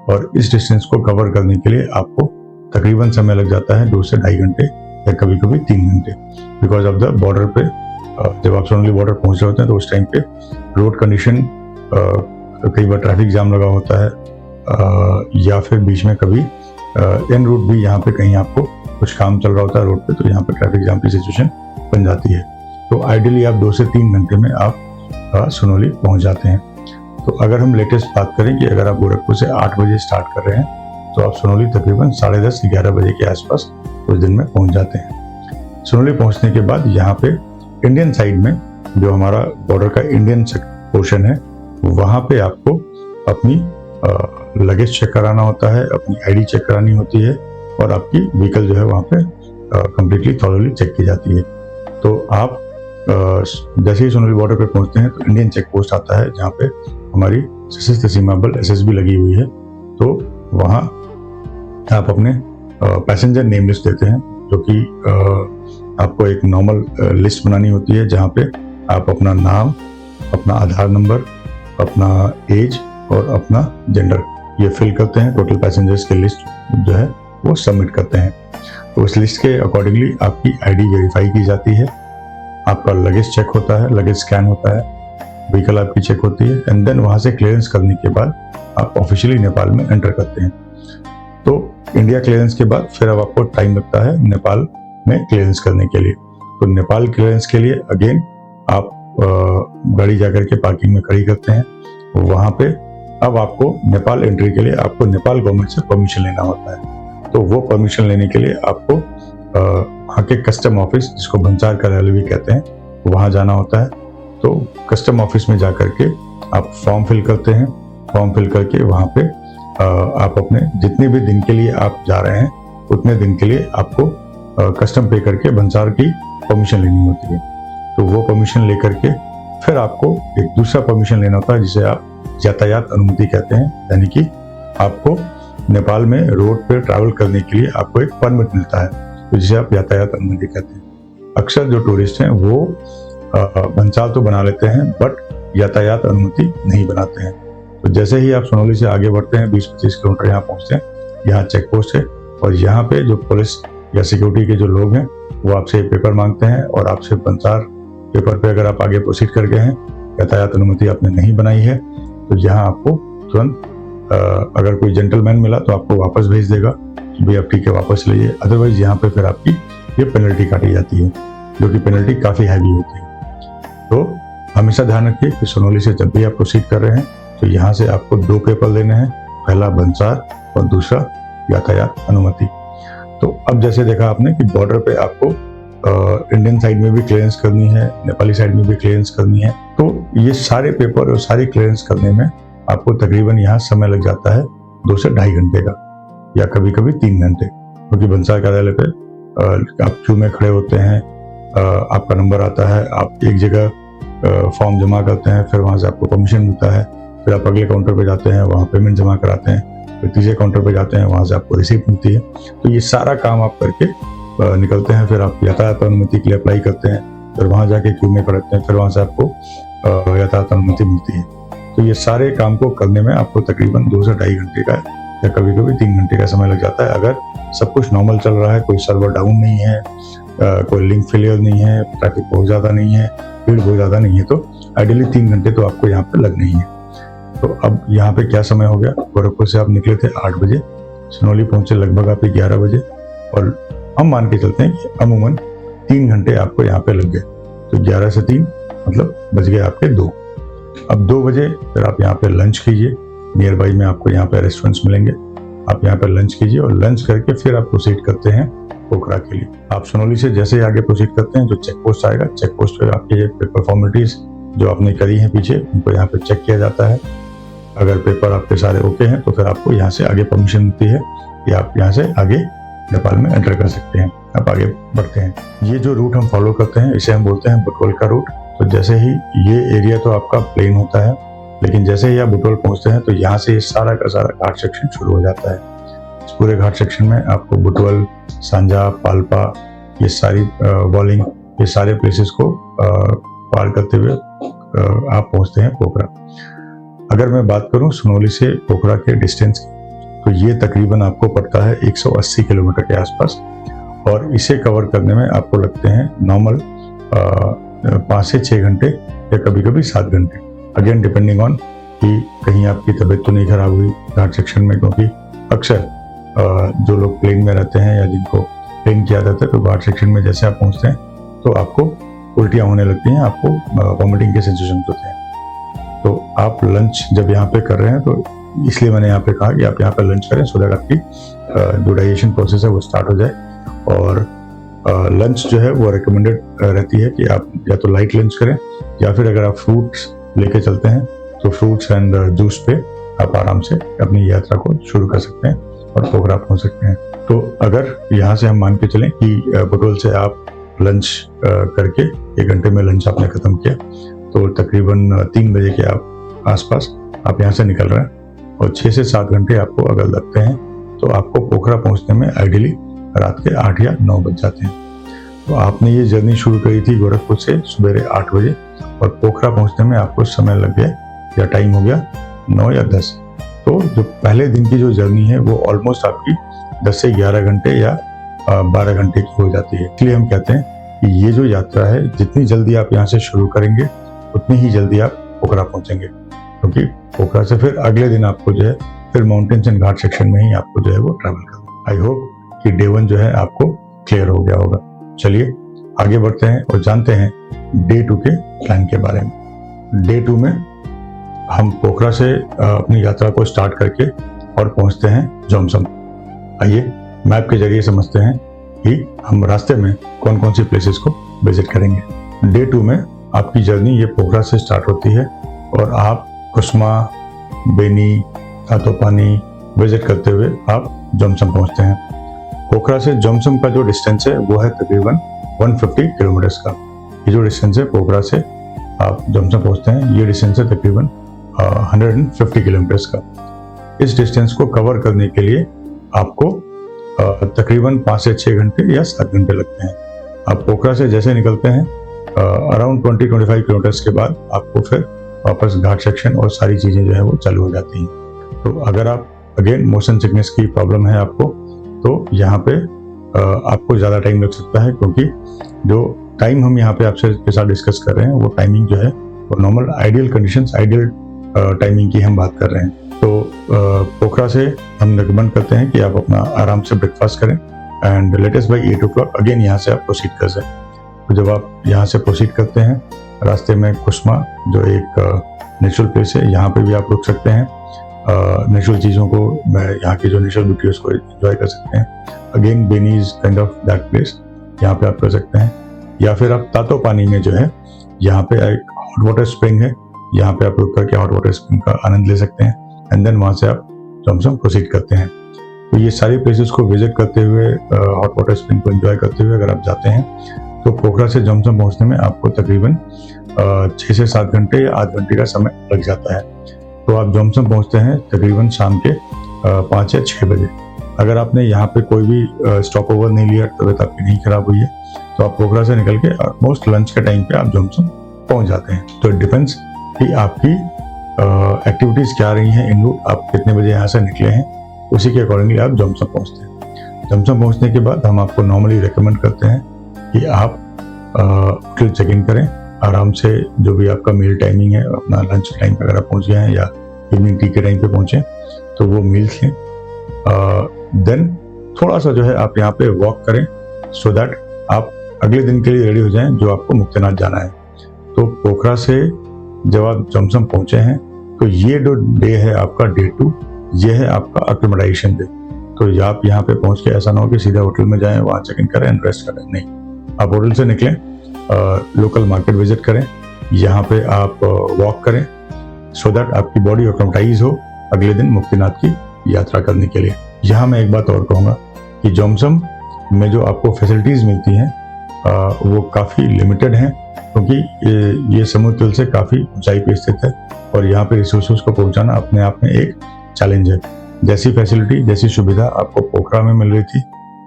और इस डिस्टेंस को कवर करने के लिए आपको तकरीबन समय लग जाता है 2 से 2.5 घंटे या कभी कभी 3 घंटे, बिकॉज ऑफ द बॉर्डर पे जब आप सोनौली बॉर्डर पहुंच रहे होते हैं तो उस टाइम पे रोड कंडीशन कई बार ट्रैफिक जाम लगा होता है, या फिर बीच में कभी एन रूट भी यहाँ पे कहीं आपको कुछ काम चल रहा होता है रोड पे, तो यहाँ पे ट्रैफिक जाम की सिचुएशन बन जाती है। तो आइडियली आप 2 से 3 घंटे में आप सोनौली पहुंच जाते हैं। तो अगर हम लेटेस्ट बात करें कि अगर आप गोरखपुर से 8 बजे स्टार्ट कर रहे हैं तो आप सोनौली तकरीबन 10:30 से 11 बजे के आसपास उस दिन में पहुंच जाते हैं। सोनौली पहुंचने के बाद यहाँ पे इंडियन साइड में जो हमारा बॉर्डर का इंडियन पोर्शन है वहाँ पे आपको अपनी लगेज चेक कराना होता है, अपनी आईडी चेक करानी होती है और आपकी व्हीकल जो है वहाँ पे कम्प्लीटली थॉरोली चेक की जाती है। तो आप जैसे ही सोनौली बॉर्डर पे पहुंचते हैं तो इंडियन चेक पोस्ट आता है जहाँ पे हमारी सशस्त्र सीमा बल SSB लगी हुई है। तो वहाँ आप अपने पैसेंजर नेम लिस्ट देते हैं, जो कि आपको एक नॉर्मल लिस्ट बनानी होती है जहाँ पे आप अपना नाम, अपना आधार नंबर, अपना एज और अपना जेंडर ये फिल करते हैं। टोटल पैसेंजर्स की लिस्ट जो है वो सबमिट करते हैं। तो उस लिस्ट के अकॉर्डिंगली आपकी आईडी वेरीफाई की जाती है, आपका लगेज चेक होता है, लगेज स्कैन होता है, व्हीकल आपकी चेक होती है एंड देन वहाँ से क्लियरेंस करने के बाद आप ऑफिशियली नेपाल में एंटर करते हैं। तो इंडिया क्लियरेंस के बाद फिर अब आपको टाइम लगता है नेपाल में क्लियरेंस करने के लिए। तो नेपाल क्लियरेंस के लिए अगेन आप गाड़ी जाकर के पार्किंग में खड़ी करते हैं। वहाँ पे अब आपको नेपाल एंट्री के लिए आपको नेपाल गवर्नमेंट से परमिशन लेना होता है। तो वो परमिशन लेने के लिए आपको वहाँ के कस्टम ऑफिस, जिसको भंसार कार्यालय भी कहते हैं, वहाँ जाना होता है। तो कस्टम ऑफिस में जाकर के आप फॉर्म फिल करते हैं। फॉर्म फिल करके वहाँ पे आप अपने जितने भी दिन के लिए आप जा रहे हैं उतने दिन के लिए आपको कस्टम पे करके भंसार की परमिशन लेनी होती है। तो वो परमिशन लेकर के फिर आपको एक दूसरा परमिशन लेना होता है जिसे आप यातायात अनुमति कहते हैं, यानी कि आपको नेपाल में रोड पे ट्रैवल करने के लिए आपको एक परमिट मिलता है, तो जिसे आप यातायात अनुमति कहते हैं। अक्सर जो टूरिस्ट हैं वो भंसार तो बना लेते हैं बट यातायात अनुमति नहीं बनाते हैं। तो जैसे ही आप सोनौली से आगे बढ़ते हैं 20-25 किलोमीटर यहाँ पहुँचते हैं, यहाँ चेक पोस्ट है और यहाँ पे जो पुलिस या सिक्योरिटी के जो लोग हैं वो आपसे पेपर मांगते हैं और आपसे भंसार पेपर पे अगर आप आगे प्रोसीड कर गए हैं, यातायात अनुमति आपने नहीं बनाई है, तो यहाँ आपको तुरंत अगर कोई जेंटलमैन मिला तो आपको वापस भेज देगा कि भाई आप ठीक है वापस लाइए। अदरवाइज यहाँ पे फिर आपकी ये पेनल्टी काटी जाती है, जो कि पेनल्टी काफ़ी हैवी होती है। तो हमेशा ध्यान रखिए कि सोनौली से जब भी आप प्रोसीड कर रहे हैं तो यहाँ से आपको 2 पेपर लेने हैं, पहला भंसार और दूसरा यातायात अनुमति। तो अब जैसे देखा आपने कि बॉर्डर पे आपको इंडियन साइड में भी क्लियरेंस करनी है, नेपाली साइड में भी क्लियरेंस करनी है। तो ये सारे पेपर और सारी क्लियरेंस करने में आपको तकरीबन यहाँ समय लग जाता है 2 से 2.5 घंटे का या कभी कभी 3 घंटे, क्योंकि भंसार कार्यालय पे आप क्यू में खड़े होते हैं, आपका नंबर आता है, आप एक जगह फॉर्म जमा करते हैं, फिर वहाँ से आपको परमिशन मिलता है, फिर आप अगले काउंटर पे जाते हैं, वहाँ पेमेंट जमा कराते हैं, फिर तीसरे काउंटर पे जाते हैं, वहाँ से आपको रिसीप्ट मिलती है। तो ये सारा काम आप करके निकलते हैं, फिर आप यातायात अनुमति के लिए अप्लाई करते हैं, फिर वहाँ जाके क्यू में खड़ते हैं, फिर वहाँ से आपको यातायात अनुमति मिलती है। तो ये सारे काम को करने में आपको तकरीबन 2 से 2.5 घंटे का या कभी कभी 3 घंटे का समय लग जाता है। अगर सब कुछ नॉर्मल चल रहा है, कोई सर्वर डाउन नहीं है, कोई लिंक फेलियर नहीं है, ट्रैफिक बहुत ज़्यादा नहीं है, भीड़ बहुत ज़्यादा नहीं है, तो आइडियली 3 घंटे तो आपको यहाँ पे लगने ही है। तो अब यहाँ पे क्या समय हो गया, गोरखपुर से आप निकले थे 8 बजे, सनौली पहुंचे लगभग आप 11 बजे, और हम मान के चलते हैं कि अमूमन 3 घंटे आपको यहाँ पे लग गए। तो 11 से 3 मतलब बज गए आपके 2। अब 2 बजे फिर आप यहाँ पे लंच कीजिए, नियर बाई में आपको यहाँ पे रेस्टोरेंट्स मिलेंगे, आप यहाँ पे लंच कीजिए और लंच करके फिर आप प्रोसीड करते हैं पोखरा के लिए। आप सनौली से जैसे ही आगे प्रोसीड करते हैं, जो चेक पोस्ट आएगा, चेक पोस्ट पे आपके ये पेपर फॉर्मेलिटीज जो आपने करी है पीछे, उनको यहाँ पे चेक किया जाता है। अगर पेपर आपके सारे ओके हैं तो फिर आपको यहाँ से आगे परमिशन मिलती है कि आप यहाँ से आगे नेपाल में एंटर कर सकते हैं। आप आगे बढ़ते हैं। ये जो रूट हम फॉलो करते हैं इसे हम बोलते हैं बुटवल का रूट। तो जैसे ही ये एरिया तो आपका प्लेन होता है, लेकिन जैसे ही आप बुटवल पहुंचते हैं तो यहाँ से ये सारा का सारा घाट सेक्शन शुरू हो जाता है। इस पूरे घाट सेक्शन में आपको बुटवल, सांझा, पाल्पा, ये सारी वॉलिंग, ये सारे प्लेसेस को पार करते हुए आप पहुंचते हैं पोखरा। अगर मैं बात करूं सनौली से पोखरा के डिस्टेंस की, तो ये तकरीबन आपको पड़ता है 180 किलोमीटर के आसपास, और इसे कवर करने में आपको लगते हैं नॉर्मल 5 से 6 घंटे या कभी कभी 7 घंटे, अगेन डिपेंडिंग ऑन कि कहीं आपकी तबीयत तो नहीं खराब हुई घाट सेक्शन में, क्योंकि अक्सर जो लोग प्लेन में रहते हैं या जिनको प्लेन किया जाता है तो घाट सेक्शन में जैसे आप पहुंचते हैं तो आपको उल्टियाँ होने लगती हैं, आपको वॉमिटिंग के सेंसेशन होते हैं। तो आप लंच जब यहाँ पे कर रहे हैं तो इसलिए मैंने यहाँ पे कहा कि आप यहाँ पे लंच करें, सो दैट आपकी जो डाइजेशन प्रोसेस है वो स्टार्ट हो जाए। और लंच जो है वो रिकमेंडेड रहती है कि आप या तो लाइट लंच करें, या फिर अगर आप फ्रूट्स लेके चलते हैं तो फ्रूट्स एंड जूस पे आप आराम से अपनी यात्रा को शुरू कर सकते हैं और पोखरा पहुंच सकते हैं। तो अगर यहाँ से हम मान के चलें कि बुटवल से आप लंच करके 1 घंटे में लंच आपने खत्म किया, तो तकरीबन 3 बजे के आसपास आप यहाँ से निकल रहे हैं, और 6 से 7 घंटे आपको अगर लगते हैं तो आपको पोखरा पहुँचने में आइडियली रात के 8 या 9 बज जाते हैं। तो आपने ये जर्नी शुरू करी थी गोरखपुर से सवेरे 8 बजे, और पोखरा पहुँचने में आपको समय लग गया या टाइम हो गया 9 या 10। तो जो पहले दिन की जो जर्नी है वो ऑलमोस्ट आपकी 10 से 11 घंटे या 12 घंटे की हो जाती है। इसलिए हम कहते हैं कि ये जो यात्रा है, जितनी जल्दी आप यहाँ से शुरू करेंगे उतनी ही जल्दी आप पोखरा पहुंचेंगे, क्योंकि पोखरा से फिर अगले दिन आपको जो है फिर माउंटेन्स एंड घाट सेक्शन में ही आपको जो है वो ट्रैवल करना। आई होप कि डे 1 जो है आपको क्लियर हो गया होगा। चलिए आगे बढ़ते हैं और जानते हैं डे 2 के प्लान के बारे में। डे 2 में हम पोखरा से अपनी यात्रा को स्टार्ट करके और पहुंचते हैं जोमसम। आइए मैप के जरिए समझते हैं कि हम रास्ते में कौन कौन सी प्लेसेस को विजिट करेंगे। डे 2 में आपकी जर्नी ये पोखरा से स्टार्ट होती है और आप कुसमा, बेनी, तातोपानी विजिट करते हुए आप जोमसम पहुंचते हैं। पोखरा से जोमसम का जो डिस्टेंस है वो है तकरीबन 150 किलोमीटर्स का। ये जो डिस्टेंस है पोखरा से आप जोमसम पहुंचते हैं, ये डिस्टेंस है तकरीबन 150 किलोमीटर्स का। इस डिस्टेंस को कवर करने के लिए आपको तकरीबन 5 से 6 घंटे या 7 घंटे लगते हैं। आप पोखरा से जैसे निकलते हैं अराउंड 20-25 किलोमीटर्स के बाद आपको फिर वापस घाट सेक्शन और सारी चीज़ें जो है वो चालू हो जाती हैं। तो अगर आप अगेन मोशन सिकनेस की प्रॉब्लम है आपको, तो यहाँ पे आपको ज़्यादा टाइम लग सकता है, क्योंकि जो टाइम हम यहाँ पे आपसे के साथ डिस्कस कर रहे हैं वो टाइमिंग जो है वो normal ideal conditions, ideal timing की हम बात कर रहे हैं। तो पोखरा से हम रिकमेंड करते हैं कि आप अपना आराम से ब्रेकफास्ट करें and latest by 8 o'clock again यहाँ से आप प्रोसीड कर सकें। तो जब आप यहाँ से प्रोसीड करते हैं, रास्ते में कुसमा जो एक नेचुरल प्लेस है, यहाँ पे भी आप रुक सकते हैं, नेचुरल चीज़ों को, यहाँ की जो नेचुरल ब्यूटी है उसको एंजॉय कर सकते हैं। Again Beni is kind of that place, यहाँ पे आप कर सकते हैं। या फिर आप तातोपानी में जो है यहाँ पे एक हॉट वाटर स्प्रिंग है, यहाँ पे आप रुक करके हॉट वाटर स्प्रिंग का आनंद ले सकते हैं एंड देन वहाँ से आप जोमसम प्रोसीड करते हैं। तो ये सारी प्लेसेस को विजिट करते हुए, हॉट वाटर स्प्रिंग को एंजॉय करते हुए अगर आप जाते हैं तो पोखरा से जोमसम पहुँचने में आपको तकरीबन 6 से 7 घंटे या 8 घंटे का समय लग जाता है। तो आप जोमसम पहुँचते हैं तकरीबन शाम के 5 या 6 बजे। अगर आपने यहाँ पे कोई भी स्टॉप ओवर नहीं लिया, तबीयत आपकी नहीं खराब हुई है, तो आप पोखरा से निकल के ऑलमोस्ट लंच के टाइम पे आप जोमसम पहुँच जाते हैं। तो इट डिपेंड्स कि आपकी एक्टिविटीज़ क्या रही हैं इन रूट, आप कितने बजे यहाँ से निकले हैं, उसी के अकॉर्डिंगली आप जोमसम पहुँचते हैं। जोमसम पहुँचने के बाद हम आपको नॉर्मली रिकमेंड करते हैं कि आप होटल चेक इन करें आराम से। जो भी आपका मील टाइमिंग है, अपना लंच टाइम पर अगर आप पहुंच गए हैं या इवनिंग टी के टाइम पे पहुंचे तो वो मील्स लें। देन थोड़ा सा जो है आप यहाँ पे वॉक करें सो दैट आप अगले दिन के लिए रेडी हो जाएं जो आपको मुक्तिनाथ जाना है। तो पोखरा से जब आप जमसम पहुंचे हैं तो ये जो डे है आपका डे 2, ये है आपका एक्लिमेटाइजेशन डे। तो आप यहाँ पे पहुंच के ऐसा ना हो कि सीधा होटल में जाएं, वहाँ चेक इन करें एंड रेस्ट करें, नहीं। आप होटल से निकलें, लोकल मार्केट विजिट करें, यहाँ पे आप वॉक करें सो दैट आपकी बॉडी एक्लिमेटाइज हो अगले दिन मुक्तिनाथ की यात्रा करने के लिए। यहाँ मैं एक बात और कहूँगा कि जमसम में जो आपको फैसिलिटीज़ मिलती हैं वो काफ़ी लिमिटेड हैं, क्योंकि ये समुद्र तल से काफ़ी ऊंचाई पे स्थित है और यहाँ पे रिसोर्सेज को पहुँचाना अपने आप में एक चैलेंज है। जैसी फैसिलिटी, जैसी सुविधा आपको पोखरा में मिल रही थी,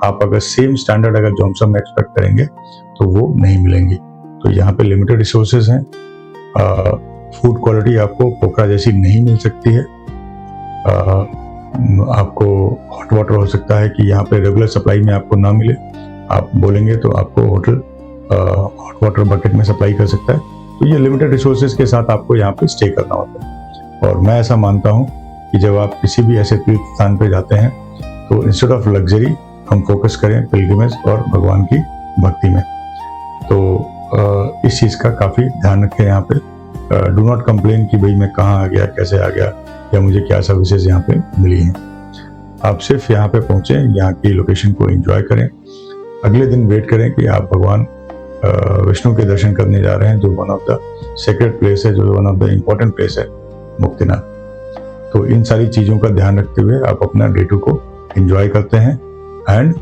आप अगर सेम स्टैंडर्ड अगर जमसम में एक्सपेक्ट करेंगे तो वो नहीं मिलेंगी। तो यहाँ पे लिमिटेड रिसोर्सेज हैं। फूड क्वालिटी आपको पोखरा जैसी नहीं मिल सकती है। आपको हॉट वाटर हो सकता है कि यहाँ पे रेगुलर सप्लाई में आपको ना मिले, आप बोलेंगे तो आपको होटल हॉट वाटर बकेट में सप्लाई कर सकता है। तो ये लिमिटेड रिसोर्सेज के साथ आपको यहाँ पे स्टे करना होता है। और मैं ऐसा मानता हूँ कि जब आप किसी भी ऐसे तीर्थ स्थान पे जाते हैं तो इंस्टेड ऑफ लग्जरी हम फोकस करें पिलग्रिमेज और भगवान की भक्ति में। तो इस चीज़ का काफ़ी ध्यान रखें यहाँ पे। डू नॉट कंप्लेन कि भाई मैं कहाँ आ गया, कैसे आ गया, या मुझे क्या सर्विसेज यहाँ पे मिली हैं। आप सिर्फ यहाँ पे पहुँचे, यहाँ की लोकेशन को एंजॉय करें। अगले दिन वेट करें कि आप भगवान विष्णु के दर्शन करने जा रहे हैं, जो one of the sacred place है, जो one of the important place है मुक्तिनाथ। तो इन सारी चीज़ों का ध्यान रखते हुए आप अपना डे 2 को एंजॉय करते हैं एंड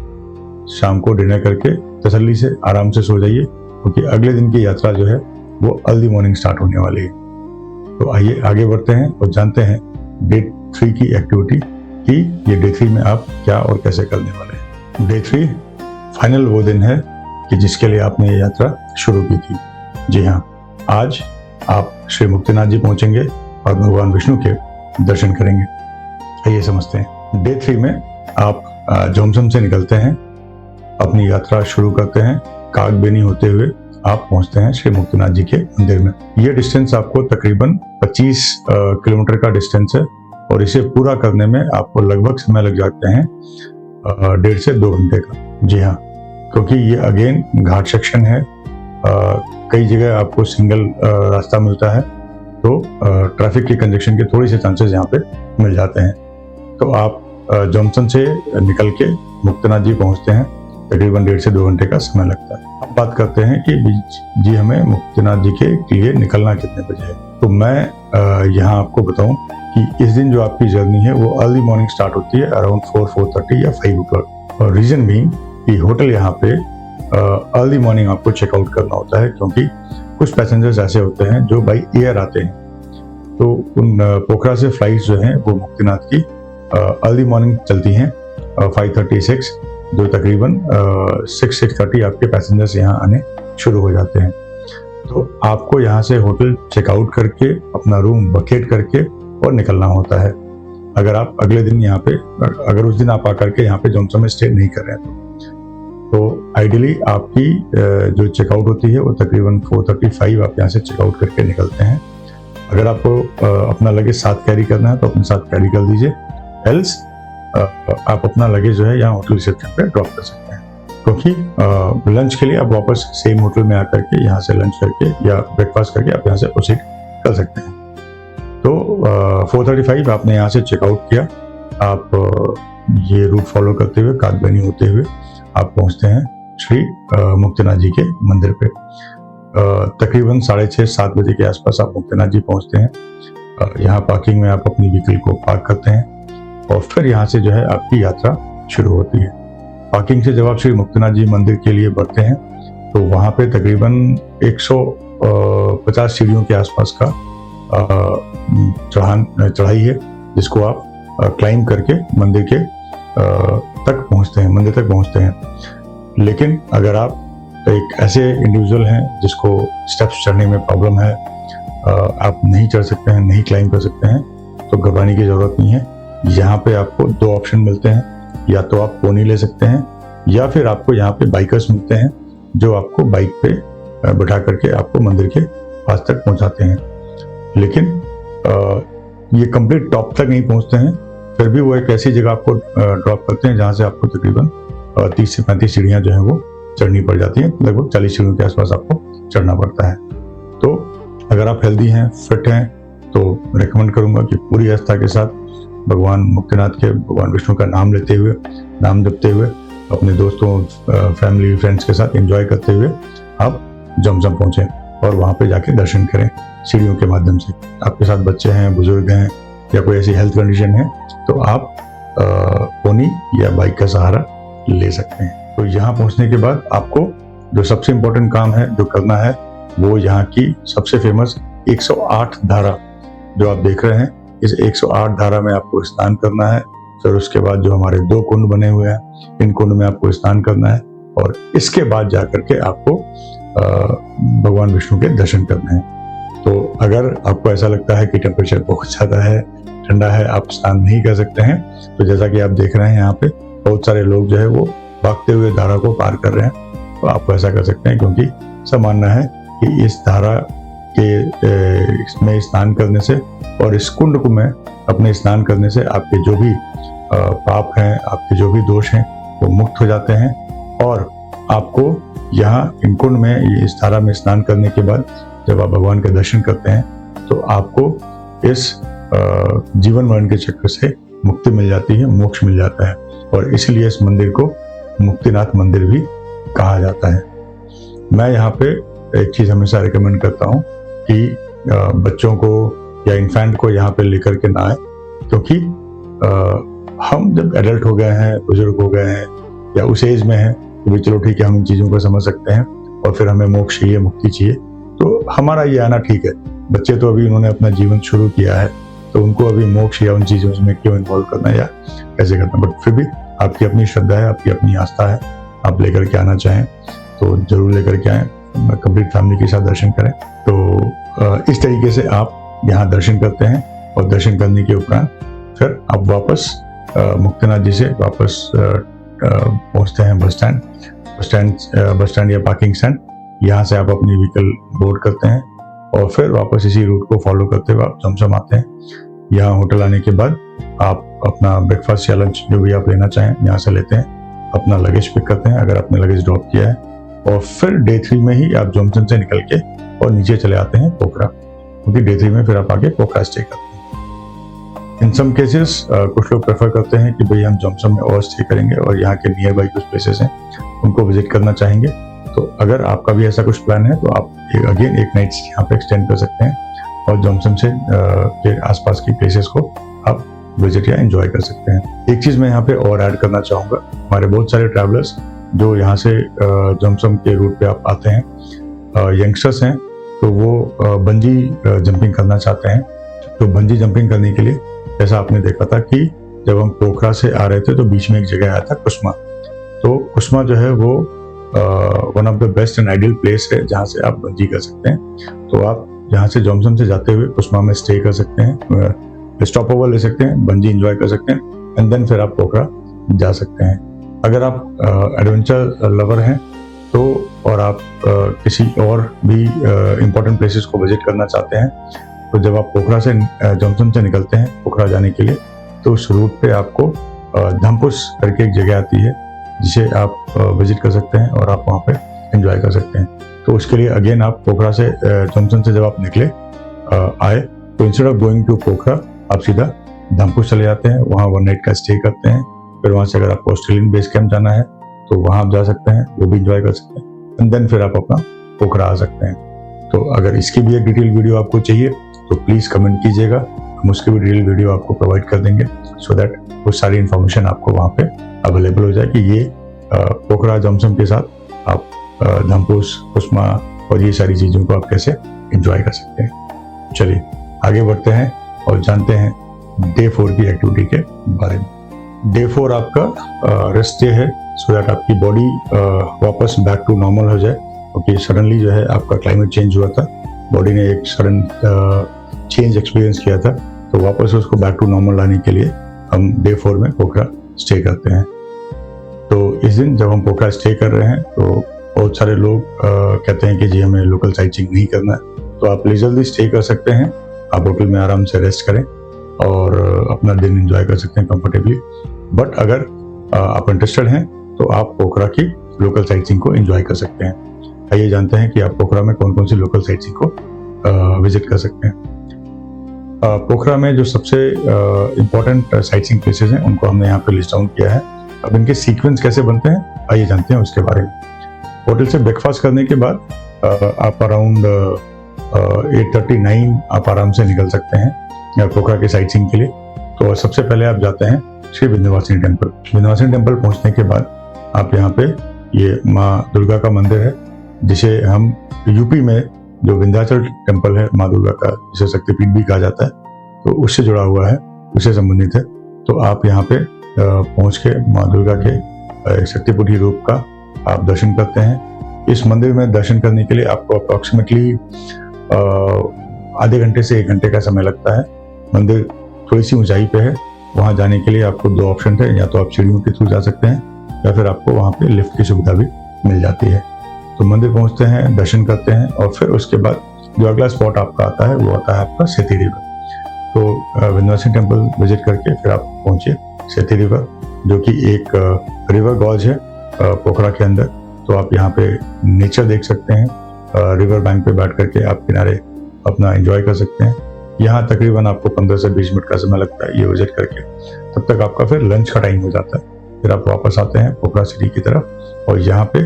शाम को डिनर करके तसल्ली से आराम से सो जाइए, क्योंकि अगले दिन की यात्रा जो है वो अर्ली मॉर्निंग स्टार्ट होने वाली है। तो आइए आगे बढ़ते हैं और जानते हैं डे 3 की एक्टिविटी कि ये डे 3 में आप क्या और कैसे करने वाले हैं। डे 3 फाइनल वो दिन है कि जिसके लिए आपने ये यात्रा शुरू की थी। जी हाँ, आज आप श्री मुक्तिनाथ जी पहुंचेंगे और भगवान विष्णु के दर्शन करेंगे। आइए समझते हैं। डे 3 में आप जमसम से निकलते हैं, अपनी यात्रा शुरू करते हैं। कागबेनी होते हुए आप पहुंचते हैं श्री मुक्तिनाथ जी के मंदिर में। ये डिस्टेंस आपको तकरीबन 25 किलोमीटर का डिस्टेंस है और इसे पूरा करने में आपको लगभग समय लग जाते हैं 1.5 से 2 घंटे का। जी हाँ, क्योंकि ये अगेन घाट सेक्शन है। कई जगह आपको सिंगल रास्ता मिलता है, तो ट्रैफिक के कंजेक्शन के थोड़ी से चांसेस यहाँ पे मिल जाते हैं। तो आप जमसम से निकल के मुक्तिनाथ जी पहुँचते हैं, तकरीबन 1.5 से 2 घंटे का समय लगता है। अब बात करते हैं कि जी हमें मुक्तिनाथ जी के लिए निकलना कितने बजे है। तो मैं यहाँ आपको बताऊं कि इस दिन जो आपकी जर्नी है वो अर्ली मॉर्निंग स्टार्ट होती है अराउंड 4-4:30 या 5 o'clock। और रीजन बीइंग कि होटल यहाँ पे अर्ली मॉर्निंग आपको चेकआउट करना होता है, क्योंकि कुछ पैसेंजर्स ऐसे होते हैं जो बाई एयर आते हैं। तो उन पोखरा से फ्लाइट्स जो हैं वो मुक्तिनाथ की अर्ली मॉर्निंग चलती हैं 5:36, जो तकरीबन 6-6:30 आपके पैसेंजर्स यहाँ आने शुरू हो जाते हैं। तो आपको यहाँ से होटल चेकआउट करके अपना रूम वकेट करके और निकलना होता है। अगर आप अगले दिन यहाँ पे, अगर उस दिन आप आकर के यहाँ पे जमसम में स्टे नहीं कर रहे हैं तो आइडियली आपकी जो चेकआउट होती है वो तकरीबन 4:35 आप यहाँ से चेकआउट करके निकलते हैं। अगर आपको अपना लगेज साथ कैरी करना है तो अपने साथ कैरी कर दीजिए, एल्स आप अपना लगेज जो है यहाँ होटल रिसेप्शन पे ड्रॉप कर सकते हैं, क्योंकि लंच के लिए आप वापस सेम होटल में आकर के यहाँ से लंच करके या ब्रेकफास्ट करके आप यहाँ से प्रोसीड कर सकते हैं। तो 4:35 आपने यहाँ से चेकआउट किया। आप ये रूट फॉलो करते हुए कागबेनी होते हुए आप पहुँचते हैं श्री मुक्तिनाथ जी के मंदिर पे। तकरीबन 6:30-7 बजे के आसपास आप मुक्तिनाथ जी पहुँचते हैं। यहाँ पार्किंग में आप अपनी व्हीकल को पार्क करते हैं और फिर यहाँ से जो है आपकी यात्रा शुरू होती है। पार्किंग से जब आप श्री मुक्तिनाथ जी मंदिर के लिए बढ़ते हैं तो वहाँ पे तकरीबन 150 सीढ़ियों के आसपास का चढ़ाई है, जिसको आप क्लाइंब करके मंदिर के मंदिर तक पहुँचते हैं। लेकिन अगर आप एक ऐसे इंडिविजुअल हैं जिसको स्टेप्स चढ़ने में प्रॉब्लम है, आप नहीं चढ़ सकते हैं, नहीं क्लाइंब कर सकते हैं, तो घबराने की ज़रूरत नहीं है। यहाँ पे आपको 2 ऑप्शन मिलते हैं, या तो आप पोनी ले सकते हैं या फिर आपको यहाँ पे बाइकर्स मिलते हैं जो आपको बाइक पे बिठा करके आपको मंदिर के पास तक पहुंचाते हैं। लेकिन ये कंप्लीट टॉप तक नहीं पहुंचते हैं, फिर भी वो एक ऐसी जगह आपको ड्रॉप करते हैं जहां से आपको तकरीबन 30 से 35 सीढ़ियां जो है वो चढ़नी पड़ जाती हैं। लगभग 40 सीढ़ियों के आसपास आपको चढ़ना पड़ता है। तो अगर आप हेल्दी हैं, फिट हैं, तो रेकमेंड करूंगा कि पूरी आस्था के साथ भगवान मुक्तिनाथ के, भगवान विष्णु का नाम लेते हुए, नाम जपते हुए, अपने दोस्तों, फैमिली, फ्रेंड्स के साथ एंजॉय करते हुए आप जमजम पहुंचे और वहां पे जाके दर्शन करें सीढ़ियों के माध्यम से। आपके साथ बच्चे हैं, बुजुर्ग हैं या कोई ऐसी हेल्थ कंडीशन है तो आप पोनी या बाइक का सहारा ले सकते हैं। तो यहाँ पहुंचने के बाद आपको जो सबसे इम्पोर्टेंट काम है जो करना है वो यहाँ की सबसे फेमस 108 धारा जो आप देख रहे हैं, इस 108 धारा में आपको स्नान करना है। फिर उसके बाद जो हमारे 2 कुंड बने हुए हैं, इन कुंड में आपको स्नान करना है और इसके बाद जाकर के आपको भगवान विष्णु के दर्शन करने हैं। तो अगर आपको ऐसा लगता है कि टेम्परेचर बहुत ज़्यादा है, ठंडा है, आप स्नान नहीं कर सकते हैं, तो जैसा कि आप देख रहे हैं यहाँ पे बहुत सारे लोग जो है वो भागते हुए धारा को पार कर रहे हैं। तो आप ऐसा कर सकते हैं क्योंकि सब मानना है कि इस धारा के इसमें स्नान करने से और इस कुंड को में अपने स्नान करने से आपके जो भी पाप हैं, आपके जो भी दोष हैं वो मुक्त हो जाते हैं। और आपको यहाँ इन कुंड में, इस धारा में स्नान करने के बाद जब आप भगवान के दर्शन करते हैं तो आपको इस जीवन मरण के चक्र से मुक्ति मिल जाती है, मोक्ष मिल जाता है। और इसलिए इस मंदिर को मुक्तिनाथ मंदिर भी कहा जाता है। मैं यहाँ पे एक चीज़ हमेशा रिकमेंड करता हूँ कि बच्चों को या इन्फेंट को यहाँ पे लेकर के ना आए, क्योंकि हम जब एडल्ट हो गए हैं, बुजुर्ग हो गए हैं या उस एज में हैं तो भी चलो ठीक है, हम इन चीज़ों को समझ सकते हैं और फिर हमें मोक्ष चाहिए, मुक्ति चाहिए, तो हमारा ये आना ठीक है। बच्चे तो अभी उन्होंने अपना जीवन शुरू किया है, तो उनको अभी मोक्ष या उन चीज़ों में क्यों इन्वॉल्व करना है या कैसे करना। बट फिर भी आपकी अपनी श्रद्धा है, आपकी अपनी आस्था है, आप लेकर के आना चाहें तो जरूर लेकर के आएँ, कंप्लीट फैमिली के साथ दर्शन करें। तो इस तरीके से आप यहाँ दर्शन करते हैं और दर्शन करने के उपरांत फिर आप वापस मुक्तिनाथ जी से वापस पहुँचते हैं बस स्टैंड या पार्किंग स्टैंड। यहाँ से आप अपनी व्हीकल बोर्ड करते हैं और फिर वापस इसी रूट को फॉलो करते हुए आप जमजम आते हैं। यहाँ होटल आने के बाद आप अपना ब्रेकफास्ट या लंच जो भी आप लेना चाहें यहाँ से लेते हैं, अपना लगेज पिक करते हैं अगर आपने लगेज ड्रॉप किया है, और फिर डे 3 में ही आप जमजम से निकल के और नीचे चले आते हैं पोखरा, क्योंकि डे 3 में फिर आप आके पोखरा स्टे करते हैं। इन सम केसेस कुछ लोग प्रेफर करते हैं कि भाई हम जमजम में और स्टे करेंगे और यहाँ के नियर बाई कुछ प्लेसेस हैं उनको विजिट करना चाहेंगे। तो अगर आपका भी ऐसा कुछ प्लान है तो आप अगेन एक नाइट यहाँ पे एक्सटेंड कर सकते हैं और जमसम से के आसपास की प्लेसेस को आप विजिट या एंजॉय कर सकते हैं। एक चीज़ मैं यहाँ पे और ऐड करना चाहूँगा, हमारे बहुत सारे ट्रैवलर्स जो यहाँ से जमसम के रूट पे आप आते हैं, यंगस्टर्स हैं, तो वो बंजी जंपिंग करना चाहते हैं। तो बंजी जंपिंग करने के लिए जैसा आपने देखा था कि जब हम पोखरा से आ रहे थे तो बीच में एक जगह आया था कुस्मा। तो कुस्मा जो है वो one of the best and ideal place है जहाँ से आप बंजी कर सकते हैं। तो आप यहाँ से जमसम से जाते हुए कुस्मा में स्टे कर सकते हैं, स्टॉप ओवर ले सकते हैं, बंजी एंजॉय कर सकते हैं एंड देन फिर आप पोखरा जा सकते हैं। अगर आप एडवेंचर लवर हैं तो और आप किसी और भी इम्पोर्टेंट प्लेसेस को विजिट करना चाहते हैं, तो जब आप पोखरा से जमसम से निकलते हैं पोखरा जाने के लिए तो उस रूट पे आपको धमपुस करके एक जगह आती है जिसे आप विजिट कर सकते हैं और आप वहाँ पे एंजॉय कर सकते हैं। तो उसके लिए अगेन आप पोखरा से जमसम से जब आप निकले आए तो इंस्टेड ऑफ गोइंग टू पोखरा आप सीधा धमपुस चले जाते हैं, वहाँ 1 नाइट का स्टे करते हैं। फिर वहाँ से अगर आपको ऑस्ट्रेलियन बेस कैंप जाना है तो वहाँ आप जा सकते हैं, वो भी इंजॉय कर सकते हैं एंड देन फिर आप अपना पोखरा आ सकते हैं। तो अगर इसकी भी एक डिटेल वीडियो आपको चाहिए तो प्लीज़ कमेंट कीजिएगा, हम उसकी भी डिटेल वीडियो आपको प्रोवाइड कर देंगे सो दैट वो सारी इन्फॉर्मेशन आपको वहाँ पे अवेलेबल हो जाए कि ये पोखरा जमसम के साथ आप धमपुस, कुस्मा और ये सारी चीज़ों को आप कैसे एंजॉय कर सकते हैं। चलिए आगे बढ़ते हैं और जानते हैं डे 4 की एक्टिविटी के बारे में। डे 4 आपका रेस्ट डे है सो दैट आपकी बॉडी वापस बैक टू नॉर्मल हो जाए, क्योंकि सडनली जो है आपका क्लाइमेट चेंज हुआ था, बॉडी ने एक सडन चेंज एक्सपीरियंस किया था, तो वापस उसको बैक टू नॉर्मल लाने के लिए हम डे 4 में पोखरा स्टे करते हैं। तो इस दिन जब हम पोखरा स्टे कर रहे हैं तो बहुत सारे लोग कहते हैं कि जी हमें लोकल साइट सीइंग नहीं करना है, तो आप लीजरली स्टे कर सकते हैं। आप होटल में आराम से रेस्ट करें और अपना दिन एंजॉय कर सकते हैं कंफर्टेबली। बट अगर आप इंटरेस्टेड हैं तो आप पोखरा की लोकल साइट सीइंग को एंजॉय कर सकते हैं। आइए जानते हैं कि आप पोखरा में कौन कौन सी लोकल साइट सीइंग को विजिट कर सकते हैं। पोखरा में जो सबसे इम्पोर्टेंट साइट सीइंग प्लेसेस हैं उनको हमने यहाँ पे लिस्ट डाउन किया है। अब इनके सीक्वेंस कैसे बनते हैं आइए जानते हैं उसके बारे में। होटल से ब्रेकफास्ट करने के बाद आप अराउंड 8:39 आप आराम से निकल सकते हैं पोखरा के साइट सीइंग के लिए। तो सबसे पहले आप जाते हैं श्री विंध्यवासिनी टेम्पल। विंध्यवासिनी टेम्पल पहुंचने के बाद आप यहाँ पे ये माँ दुर्गा का मंदिर है, जिसे हम यूपी में जो विंध्याचल टेम्पल है माँ दुर्गा का, जिसे शक्तिपीठ भी कहा जाता है, तो उससे जुड़ा हुआ है, उससे संबंधित है। तो आप यहाँ पे पहुँच के माँ दुर्गा के शक्तिपीठी रूप का आप दर्शन करते हैं। इस मंदिर में दर्शन करने के लिए आपको अप्रॉक्सीमेटली आधे घंटे से 1 घंटे का समय लगता है। मंदिर थोड़ी सी ऊंचाई पे है, वहाँ जाने के लिए आपको 2 ऑप्शन है, या तो आप सीढ़ियों के थ्रू जा सकते हैं या फिर आपको वहाँ पे लिफ्ट की सुविधा भी मिल जाती है। तो मंदिर पहुँचते हैं, दर्शन करते हैं और फिर उसके बाद जो अगला स्पॉट आपका आता है वो आता है आपका सेती रिवर। तो विंध्यवासिनी टेम्पल विजिट करके फिर आप पहुँचिए सेती रिवर, जो कि एक रिवर गॉज है पोखरा के अंदर। तो आप यहाँ पे नेचर देख सकते हैं, रिवर बैंक पे बैठ करके आप किनारे अपना एंजॉय कर सकते हैं। यहाँ तकरीबन आपको 15 से 20 मिनट का समय लगता है ये विजिट करके। तब तक आपका फिर लंच का टाइम हो जाता है। फिर आप वापस आते हैं पोखरा सिटी की तरफ और यहाँ पे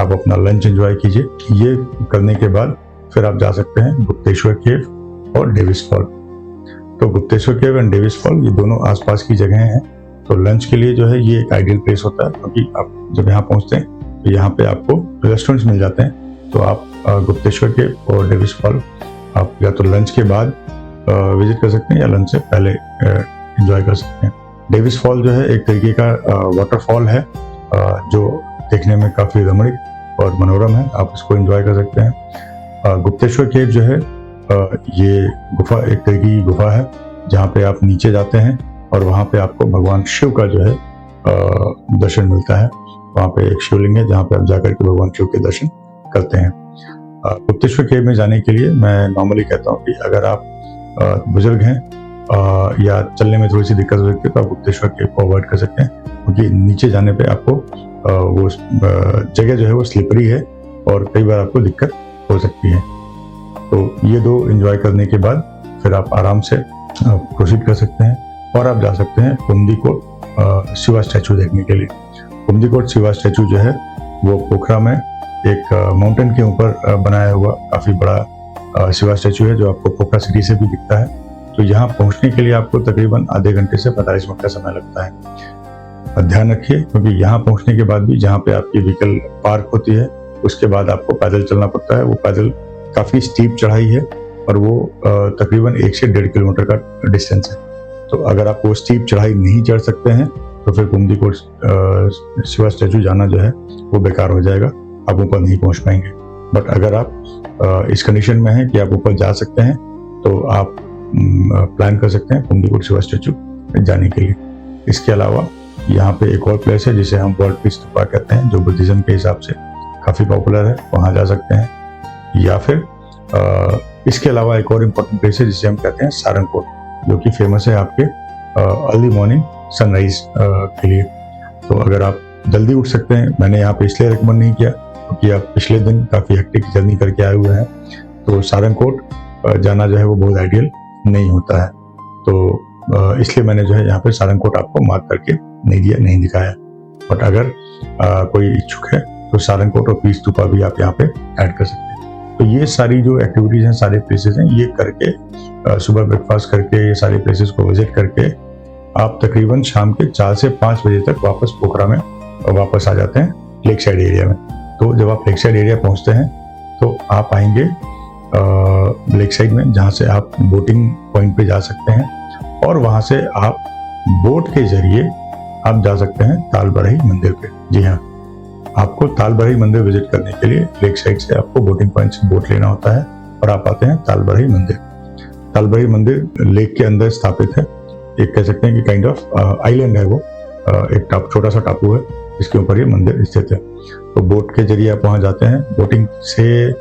आप अपना लंच एंजॉय कीजिए। ये करने के बाद फिर आप जा सकते हैं गुप्तेश्वर केव और डेविस फॉल। तो Gupteshwar cave and Davis fall ये दोनों आसपास की जगह हैं। तो लंच के लिए जो है ये एक आइडियल प्लेस होता है, क्योंकि आप जब यहाँ पहुँचते हैं तो यहाँ पे आपको रेस्टोरेंट्स मिल जाते हैं। तो आप गुप्तेश्वर केव और डेविस फॉल आप या तो लंच के बाद विजिट कर सकते हैं या लंच से पहले एंजॉय कर सकते हैं। डेविस फॉल जो है एक तरीके का वाटरफॉल है जो देखने में काफ़ी रमणीक और मनोरम है, आप इसको एंजॉय कर सकते हैं। गुप्तेश्वर केव जो है ये गुफा एक तरीके की गुफा है जहाँ पे आप नीचे जाते हैं और वहाँ पे आपको भगवान शिव का जो है दर्शन मिलता है। वहाँ पे एक शिवलिंग है जहाँ पे आप जाकर के भगवान शिव के दर्शन करते हैं। गुप्तेश्वर केव में जाने के लिए मैं नॉर्मली कहता हूँ कि अगर आप बुजुर्ग हैं या चलने में थोड़ी सी दिक्कत हो सकती है तो आप गुप्तेश्वर केव को अवॉइड कर सकते हैं, क्योंकि नीचे जाने पे आपको वो जगह जो है वो स्लिपरी है और कई बार आपको दिक्कत हो सकती है। तो ये 2 एंजॉय करने के बाद फिर आप आराम से प्रोसीड कर सकते हैं और आप जा सकते हैं कुमदीकोट शिवा स्टैचू देखने के लिए। कुमदीकोट शिवा स्टैचू जो है वो पोखरा में एक माउंटेन के ऊपर बनाया हुआ काफ़ी बड़ा शिवा स्टैचू है, जो आपको पोखरा सिटी से भी दिखता है। तो यहाँ पहुँचने के लिए आपको तकरीबन आधे घंटे से 45 मिनट का समय लगता है। ध्यान रखिए, क्योंकि यहाँ पहुँचने के बाद भी जहाँ पे आपकी व्हीकल पार्क होती है उसके बाद आपको पैदल चलना पड़ता है। वो पैदल काफ़ी स्टीप चढ़ाई है और वो तकरीबन 1 से 1.5 किलोमीटर का डिस्टेंस है। तो अगर आप वो स्टीप चढ़ाई नहीं चढ़ सकते हैं तो फिर कुमदीकोट शिवा स्टैचू जाना जो है वो बेकार हो जाएगा, आप ऊपर नहीं पहुंच पाएंगे। बट अगर आप इस कंडीशन में हैं कि आप ऊपर जा सकते हैं तो आप प्लान कर सकते हैं कुमदीकोट शिवा स्टैचू जाने के लिए। इसके अलावा यहाँ पे एक और प्लेस है जिसे हम वर्ल्ड पीस स्तूपा कहते हैं, जो बुद्धिज्म के हिसाब से काफ़ी पॉपुलर है, वहाँ जा सकते हैं। या फिर इसके अलावा एक और इम्पोर्टेंट प्लेस है जिसे हम कहते हैं सारंगकोट, जो कि फेमस है आपके अर्ली मॉर्निंग सनराइज के लिए। तो अगर आप जल्दी उठ सकते हैं, मैंने यहाँ पे इसलिए रिकमेंड नहीं किया क्योंकि आप पिछले दिन काफ़ी हेक्टिक जर्नी करके आए हुए हैं, तो सारंगकोट जाना जो है वो बहुत आइडियल नहीं होता है। तो इसलिए मैंने जो है यहाँ पे सारंगकोट आपको मार्क करके नहीं दिखाया। बट अगर कोई इच्छुक है तो सारंगकोट और पीस स्तूपा भी आप यहाँ पे ऐड कर सकते हैं। तो ये सारी जो एक्टिविटीज़ हैं, सारे प्लेसेस हैं, ये करके सुबह ब्रेकफास्ट करके ये सारे प्लेसेस को विजिट करके आप तकरीबन शाम के 4 से 5 बजे तक वापस पोखरा में वापस आ जाते हैं लेक साइड एरिया में। तो जब आप लेक साइड एरिया पहुँचते हैं तो आप आएंगे लेक साइड में, जहाँ से आप बोटिंग पॉइंट पे जा सकते हैं और वहाँ से आप बोट के जरिए आप जा सकते हैं ताल बढ़ई मंदिर पे। जी हाँ, आपको ताल बढ़ई मंदिर विजिट करने के लिए लेक साइड से आपको बोटिंग पॉइंट से बोट लेना होता है और आप आते हैं ताल बढ़ई मंदिर। ताल बढ़ई मंदिर लेक के अंदर स्थापित है, एक कह सकते हैं कि काइंड ऑफ आइलैंड है वो, एक छोटा सा टापू है जिसके ऊपर ये मंदिर स्थित है। तो बोट के जरिए आप वहाँ जाते हैं। बोटिंग से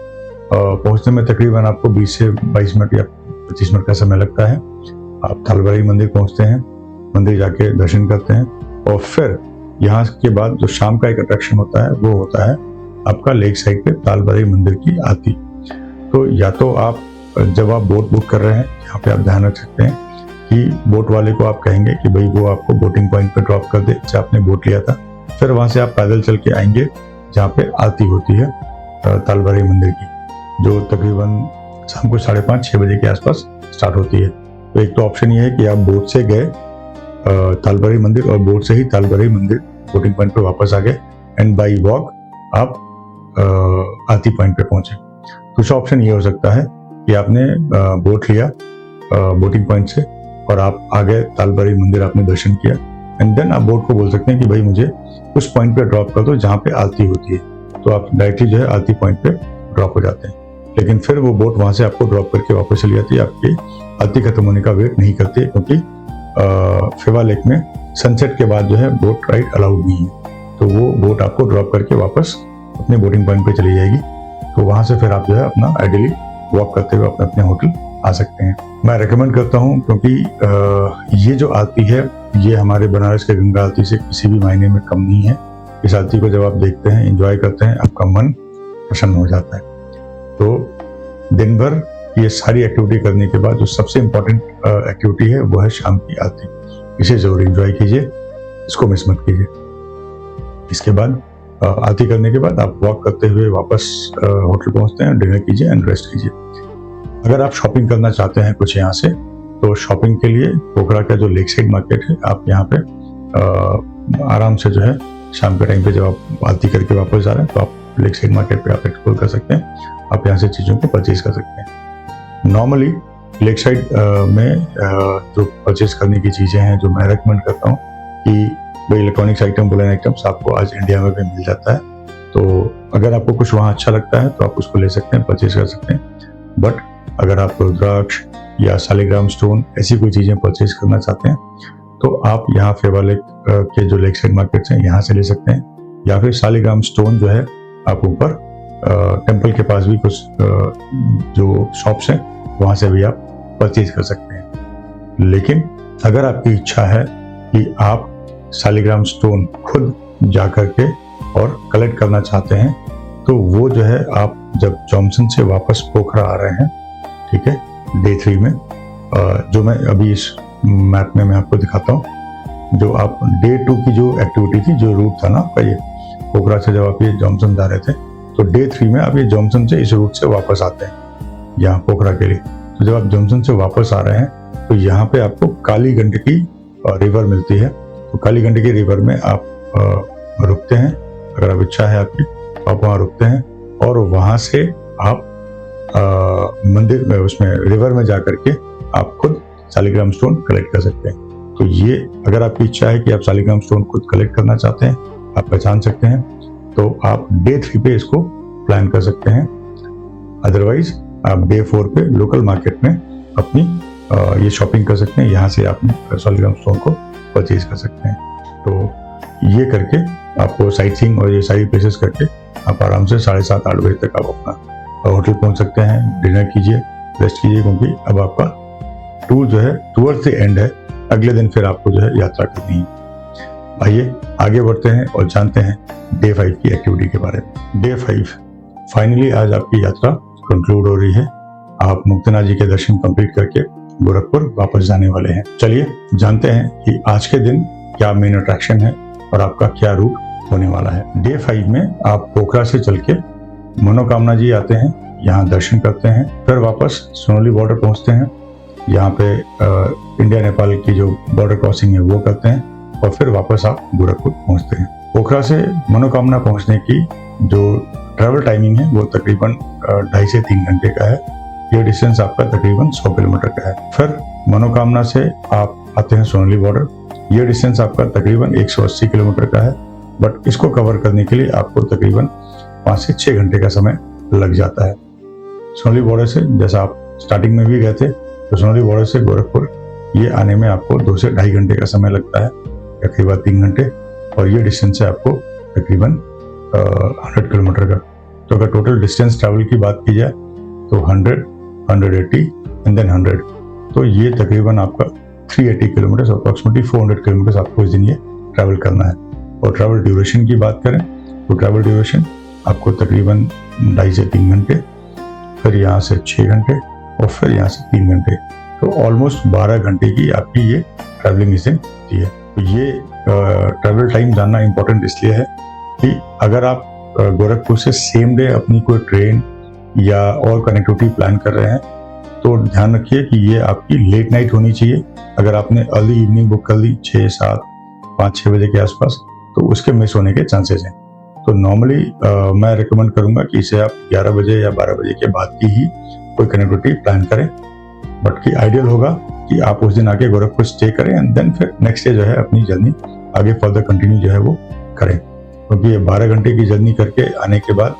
पहुँचने में तकरीबन आपको 20 से 22 मिनट या 25 मिनट का समय लगता है। आप थालबराई मंदिर पहुँचते हैं, मंदिर जाके दर्शन करते हैं, और फिर यहाँ के बाद जो शाम का एक अट्रैक्शन होता है वो होता है आपका लेक साइड पे थालबराई मंदिर की आरती। तो या तो आप जब आप बोट बुक कर रहे हैं, यहाँ पे आप ध्यान रख सकते हैं कि बोट वाले को आप कहेंगे कि भाई वो आपको बोटिंग पॉइंट पे ड्रॉप कर दे जहाँ आपने बोट लिया था। फिर वहाँ से आप पैदल चल के आएंगे जहाँ पे आरती होती है थालबराई मंदिर की, जो तकरीबन शाम को 5:30-6 बजे के आसपास स्टार्ट होती है। तो एक तो ऑप्शन ये है कि आप बोट से गए थालबराई मंदिर और बोट से ही थालबराई मंदिर बोटिंग पॉइंट पे वापस आ गए, एंड बाई वॉक आप आरती पॉइंट पे पहुंचे। दूसरा ऑप्शन ये हो सकता है कि आपने बोट लिया बोटिंग पॉइंट से और आप आ गए थालबराई मंदिर, आपने दर्शन किया, एंड देन आप बोट को बोल सकते हैं कि भाई मुझे उस पॉइंट पे ड्रॉप कर दो जहाँ पे आरती होती है। तो आप डायरेक्टली जो है आरती पॉइंट पे ड्रॉप हो जाते हैं। लेकिन फिर वो बोट वहाँ से आपको ड्रॉप करके वापस चली जाती है, आपकी आरती खत्म होने का वेट नहीं करती, क्योंकि फेवा लेक में सनसेट के बाद जो है बोट राइड अलाउड नहीं है। तो वो बोट आपको ड्रॉप करके वापस अपने बोटिंग पॉइंट पे चली जाएगी। तो वहाँ से फिर आप जो है अपना आइडियली वॉक करते हुए अपने अपने होटल आ सकते हैं। मैं रेकमेंड करता हूँ, क्योंकि ये जो आरती है ये हमारे बनारस के गंगा आरती से किसी भी मायने में कम नहीं है। इस आरती को जब आप देखते हैं, एंजॉय करते हैं, आपका मन प्रसन्न हो जाता है। तो दिन भर ये सारी एक्टिविटी करने के बाद जो सबसे इम्पोर्टेंट एक्टिविटी है वो है शाम की आरती। इसे जरूर एंजॉय कीजिए, इसको मिस मत कीजिए। इसके बाद आरती करने के बाद आप वॉक करते हुए वापस होटल पहुंचते हैं, डिनर कीजिए एंड रेस्ट कीजिए। अगर आप शॉपिंग करना चाहते हैं कुछ यहाँ से, तो शॉपिंग के लिए पोखरा का जो लेक साइड मार्केट है, आप यहाँ पे आराम से जो है शाम के टाइम पे जब आप आरती करके वापस जा रहे हैं तो आप लेक साइड मार्केट पे आप एक्सप्लोर कर सकते हैं। आप यहाँ से चीज़ों को परचेज कर सकते हैं। नॉर्मली लेक साइड में जो परचेज करने की चीज़ें हैं, जो मैं रेकमेंड करता हूँ कि वो इलेक्ट्रॉनिक्स आइटम, वुलन आइटम्स आपको आज इंडिया में भी मिल जाता है। तो अगर आपको कुछ वहाँ अच्छा लगता है तो आप उसको ले सकते हैं, परचेज कर सकते हैं। बट अगर आप रुद्राक्ष या शालिग्राम स्टोन ऐसी कोई चीज़ें परचेज करना चाहते हैं तो आप यहाँ फेवा लेक के जो लेक साइड मार्केट्स हैं यहाँ से ले सकते हैं, या फिर शालिग्राम स्टोन जो है आप ऊपर टेम्पल के पास भी कुछ जो शॉप्स हैं वहाँ से भी आप परचेज कर सकते हैं। लेकिन अगर आपकी इच्छा है कि आप शालिग्राम स्टोन खुद जा करके और कलेक्ट करना चाहते हैं, तो वो जो है आप जब जॉनसन से वापस पोखरा आ रहे हैं, ठीक है, डे 3 में, जो मैं अभी इस मैप में मैं आपको दिखाता हूँ, जो आप डे 2 की जो एक्टिविटी थी, जो रूट था ना आपका, ये पोखरा से जब आप ये जॉनसन जा रहे थे, तो डे 3 में आप ये जॉनसन से इस रूट से वापस आते हैं यहाँ पोखरा के लिए। तो जब आप जॉनसन से वापस आ रहे हैं तो यहाँ पे आपको काली गंडकी रिवर मिलती है। तो काली गंडकी रिवर में आप रुकते हैं, अगर आप इच्छा है आपकी तो आप वहाँ रुकते हैं, और वहाँ से आप मंदिर में, उसमें रिवर में जा करके आप खुद शालिग्राम स्टोन कलेक्ट कर सकते हैं। तो ये अगर आपकी इच्छा है कि आप शालिग्राम स्टोन खुद कलेक्ट करना चाहते हैं, आप पहचान सकते हैं, तो आप डे 3 पे इसको प्लान कर सकते हैं। अदरवाइज आप डे 4 पे लोकल मार्केट में अपनी ये शॉपिंग कर सकते हैं, यहाँ से आप शालिग्राम स्टोन को परचेज कर सकते हैं। तो ये करके आपको साइट सीइंग और ये सारी प्लेसेस करके आप आराम से 7:30-8 बजे तक आप अपना होटल पहुंच सकते हैं। डिनर कीजिए, रेस्ट कीजिए, क्योंकि अब आपका टूर जो है टूवर्ड्स द एंड है। अगले दिन फिर आपको जो है यात्रा करनी है। आइए आगे बढ़ते हैं और जानते हैं डे 5 की एक्टिविटी के बारे में। डे 5 फाइनली आज आपकी यात्रा कंक्लूड हो रही है। आप मुक्तिनाथ जी के दर्शन कंप्लीट करके गोरखपुर वापस जाने वाले हैं। चलिए जानते हैं कि आज के दिन क्या मेन अट्रैक्शन है और आपका क्या रूट होने वाला है। डे 5 में आप पोखरा से चल के मनोकामना जी आते हैं, यहाँ दर्शन करते हैं, फिर वापस सोनोली बॉर्डर पहुँचते हैं, यहाँ पे इंडिया नेपाल की जो बॉर्डर क्रॉसिंग है वो करते हैं, और फिर वापस आप गोरखपुर पहुँचते हैं। पोखरा से मनोकामना पहुँचने की जो ट्रैवल टाइमिंग है वो तकरीबन 2.5 से 3 घंटे का है। ये डिस्टेंस आपका तकरीबन 100 किलोमीटर का है। फिर मनोकामना से आप आते हैं सोनोली बॉर्डर, ये डिस्टेंस आपका तकरीबन 180 किलोमीटर का है, बट इसको कवर करने के लिए आपको तकरीबन 5 से 6 घंटे का समय लग जाता है। सोनोली बॉर्डर से, जैसा आप स्टार्टिंग में भी गए थे, तो सोनोली बॉर्डर से गोरखपुर ये आने में आपको 2 से 2.5 घंटे का समय लगता है, या कई बार 3 घंटे। और ये डिस्टेंस है आपको तकरीबन 100 किलोमीटर का। तो अगर टोटल डिस्टेंस ट्रैवल की बात की जाए तो 100, 180 एंड देन 100, तो ये तकरीबन आपका 380 किलोमीटर, अप्रॉक्सीमेटली 400 किलोमीटर आपको इस दिन ये ट्रैवल करना है। और ट्रैवल ड्यूरेशन की बात करें तो ट्रैवल ड्यूरेशन आपको तकरीबन 2.5 से 3 घंटे, फिर यहाँ से 6 घंटे और फिर यहाँ से 3 घंटे, तो ऑलमोस्ट 12 घंटे की आपकी ये ट्रैवलिंग इस दिन होती है। तो ये ट्रैवल टाइम जानना इम्पोर्टेंट इसलिए है कि अगर आप गोरखपुर से सेम डे अपनी कोई ट्रेन या और कनेक्टिविटी प्लान कर रहे हैं तो ध्यान रखिए कि ये आपकी लेट नाइट होनी चाहिए। अगर आपने अर्ली इवनिंग बुक कर ली 6, 7, 5, 6 बजे के आसपास, तो उसके मिस होने के चांसेस हैं। तो नॉर्मली मैं रिकमेंड करूंगा कि इसे आप 11 बजे या 12 बजे के बाद की ही कोई कनेक्टिविटी प्लान करें। बट कि आइडियल होगा कि आप उस दिन आके गोरखपुर स्टे करें एंड देन फिर नेक्स्ट डे जो है अपनी जर्नी आगे फर्दर कंटिन्यू जो है वो करें, क्योंकि ये 12 घंटे की जर्नी करके आने के बाद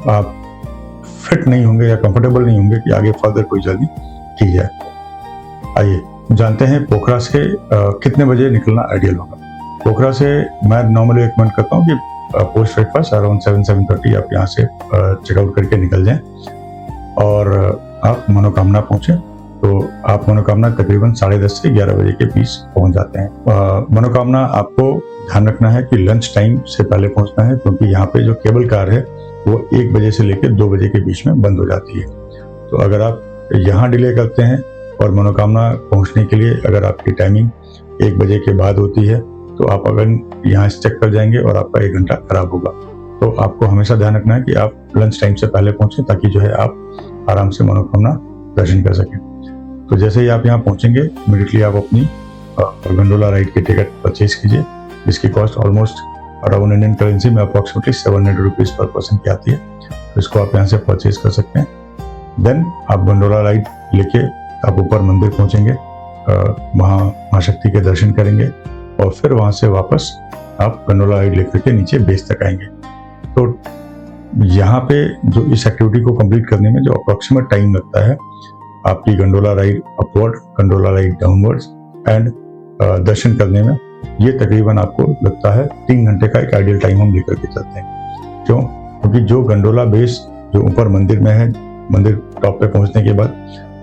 आप फिट नहीं होंगे या कंफर्टेबल नहीं होंगे कि आगे फर्दर कोई जर्नी की जाए। आइए जानते हैं पोखरा से कितने बजे निकलना आइडियल होगा। पोखरा से मैं नॉर्मली रिकमेंड करता हूँ कि पोस्ट ब्रेकफास्ट अराउंड 7-7:30 आप यहाँ से चेकआउट करके निकल जाएं और आप मनोकामना पहुँचे। तो आप मनोकामना तकरीबन 10:30 से 11 बजे के बीच पहुँच जाते हैं। मनोकामना आपको ध्यान रखना है कि लंच टाइम से पहले पहुँचना है, क्योंकि यहाँ पे जो केबल कार है वो 1 बजे से लेकर 2 बजे के बीच में बंद हो जाती है। तो अगर आप यहाँ डिले करते हैं और मनोकामना पहुँचने के लिए अगर आपकी टाइमिंग 1 बजे के बाद होती है तो आप अगर यहाँ स्टक कर जाएंगे और आपका 1 घंटा खराब होगा। तो आपको हमेशा ध्यान रखना है कि आप लंच टाइम से पहले पहुँचें ताकि जो है आप आराम से मनोकामना दर्शन कर सकें। तो जैसे ही आप यहाँ पहुँचेंगे इमीडिएटली आप अपनी गंडोला राइड की टिकट परचेज कीजिए, जिसकी cost almost around Indian currency में अप्रॉक्सीमेटली 700 रुपीज़ पर पर्सन की आती है। तो इसको आप यहाँ से परचेज कर सकते हैं। देन आप गंडोला राइड लेके आप ऊपर मंदिर पहुँचेंगे, वहाँ माँ शक्ति के दर्शन करेंगे और फिर वहाँ से वापस आप गंडोला राइड लेकर के नीचे बेस तक आएंगे। तो यहाँ पे जो इस एक्टिविटी को कंप्लीट करने में जो अप्रॉक्सीमेट टाइम लगता है आपकी gondola ride upward, gondola ride downwards and दर्शन करने में, ये तकरीबन आपको लगता है 3 घंटे का एक आइडियल टाइम हम लेकर के चलते हैं। क्यों? क्योंकि जो गंडोला बेस जो ऊपर मंदिर में है, मंदिर टॉप पे पहुंचने के बाद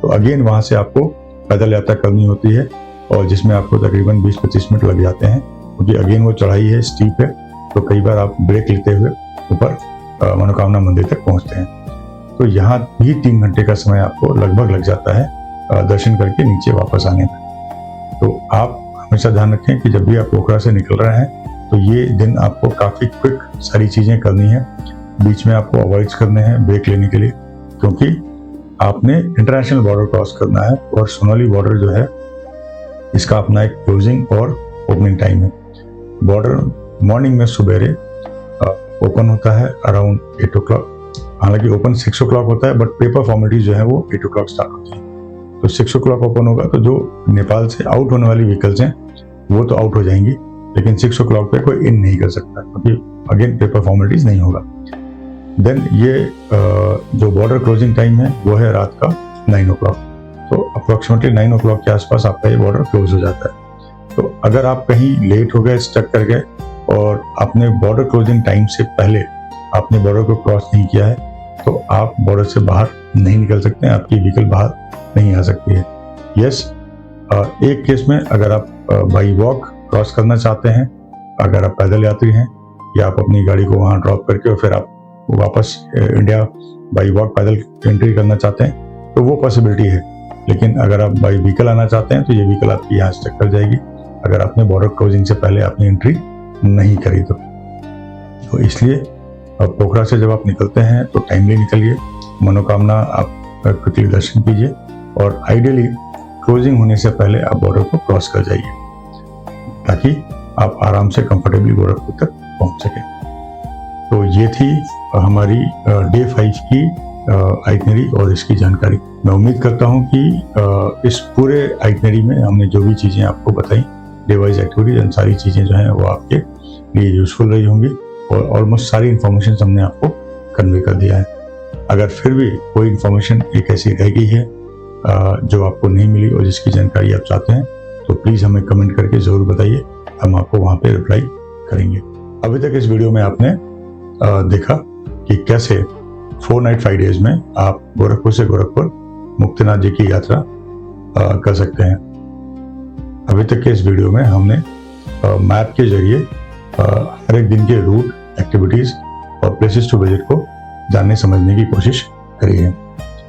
तो अगेन वहां से आपको पैदल यात्रा करनी होती है और जिसमें आपको तकरीबन 20-25 मिनट लग जाते हैं, क्योंकि अगेन वो चढ़ाई है, स्टीप है, तो कई बार आप ब्रेक लेते हुए ऊपर मनोकामना मंदिर तक पहुंचते हैं। तो यहाँ भी 3 घंटे का समय आपको लगभग लग जाता है दर्शन करके नीचे वापस आने में। तो आप हमेशा ध्यान रखें कि जब भी आप पोखरा से निकल रहे हैं तो ये दिन आपको काफ़ी क्विक सारी चीज़ें करनी है, बीच में आपको अवॉइड करने हैं ब्रेक लेने के लिए, क्योंकि आपने इंटरनेशनल बॉर्डर क्रॉस करना है और सोनाली बॉर्डर जो है इसका अपना एक क्लोजिंग और ओपनिंग टाइम है। बॉर्डर मॉर्निंग में सुबेरे ओपन होता है अराउंड 8 o'clock, हालांकि ओपन 6 o'clock होता है बट पेपर फॉर्मेलिटीज जो है वो 8 o'clock स्टार्ट होती है। तो 6 o'clock ओपन होगा तो जो नेपाल से आउट होने वाली व्हीकल्स हैं वो तो आउट हो जाएंगी, लेकिन 6 o'clock पे कोई इन नहीं कर सकता क्योंकि अगेन पेपर फॉर्मेलिटीज नहीं होगा। देन ये जो बॉर्डर क्लोजिंग टाइम है वो है रात का 9 o'clock, तो अप्रोक्सीमेटली 9 o'clock के आसपास आपका ये बॉर्डर क्लोज हो जाता है। तो अगर आप कहीं लेट हो गए, स्टक कर गए और आपने बॉर्डर क्लोजिंग टाइम से पहले आपने बॉर्डर को क्रॉस नहीं किया है तो आप बॉर्डर से बाहर नहीं निकल सकते हैं, आपकी व्हीकल बाहर नहीं आ सकती है। यस, एक केस में अगर आप बाई वॉक क्रॉस करना चाहते हैं, अगर आप पैदल यात्री हैं या आप अपनी गाड़ी को वहाँ ड्रॉप करके और फिर आप वापस इंडिया बाई वॉक पैदल एंट्री करना चाहते हैं तो वो पॉसिबिलिटी है, लेकिन अगर आप बाई व्हीकल आना चाहते हैं तो ये व्हीकल आपकी यहाँ स्टक कर जाएगी अगर आपने बॉर्डर क्लोजिंग से पहले अपनी एंट्री नहीं करी तो इसलिए पोखरा से जब आप निकलते हैं तो टाइमली निकलिए, मनोकामना आप क्विकली दर्शन कीजिए और आइडियली क्लोजिंग होने से पहले आप बॉर्डर को क्रॉस कर जाइए ताकि आप आराम से कंफर्टेबली गोरखपुर तक पहुंच सकें। तो ये थी हमारी डे 5 की आइटनरी और इसकी जानकारी। मैं उम्मीद करता हूं कि इस पूरे आइटनरी में हमने जो भी चीज़ें आपको बताई, डे वाइज एक्टिविटीज एंड सारी चीज़ें जो हैं वो आपके लिए यूजफुल रही होंगी और ऑलमोस्ट सारी इन्फॉर्मेशन हमने आपको कन्वे कर दिया है। अगर फिर भी कोई इन्फॉर्मेशन एक ऐसी रह गई है जो आपको नहीं मिली और जिसकी जानकारी आप चाहते हैं तो प्लीज़ हमें कमेंट करके ज़रूर बताइए हम आपको वहाँ पे रिप्लाई करेंगे। अभी तक इस वीडियो में आपने देखा कि कैसे 4 नाइट 5 डेज में आप गोरखपुर से गोरखपुर मुक्तिनाथ जी की यात्रा कर सकते हैं। अभी तक के इस वीडियो में हमने मैप के जरिए हर एक दिन के रूट, एक्टिविटीज और प्लेसेस टू विजिट को जानने समझने की कोशिश करी है।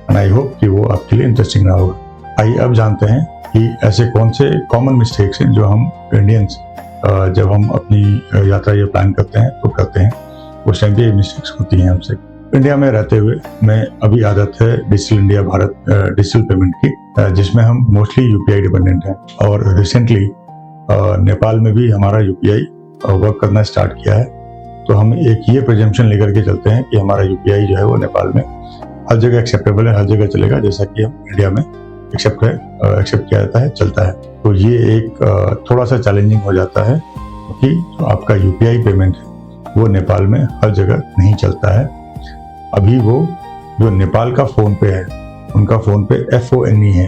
एंड आई होप कि वो आपके लिए इंटरेस्टिंग रहा होगा। आइए अब जानते हैं कि ऐसे कौन से कॉमन मिस्टेक्स हैं जो हम इंडियंस जब हम अपनी यात्रा ये प्लान करते हैं तो करते हैं। उस टाइम पे ये मिस्टेक्स होती हैं हमसे। इंडिया में रहते हुए मैं अभी आदत है digital India Bharat digital payment की, जिसमें हम मोस्टली यूपीआई डिपेंडेंट हैं। और रिसेंटली नेपाल में भी हमारा यूपीआई वर्क करना स्टार्ट किया है। तो हम एक ये प्रेजम्पशन लेकर के चलते हैं कि हमारा यूपीआई जो है वो नेपाल में हर जगह एक्सेप्टेबल है, हर जगह चलेगा, जैसा कि हम इंडिया में एक्सेप्ट किया जाता है, चलता है। तो ये एक थोड़ा सा चैलेंजिंग हो जाता है क्योंकि जो आपका यूपीआई पेमेंट है वो नेपाल में हर जगह नहीं चलता है। अभी वो जो नेपाल का फोन पे है, उनका फोन पे FONE है,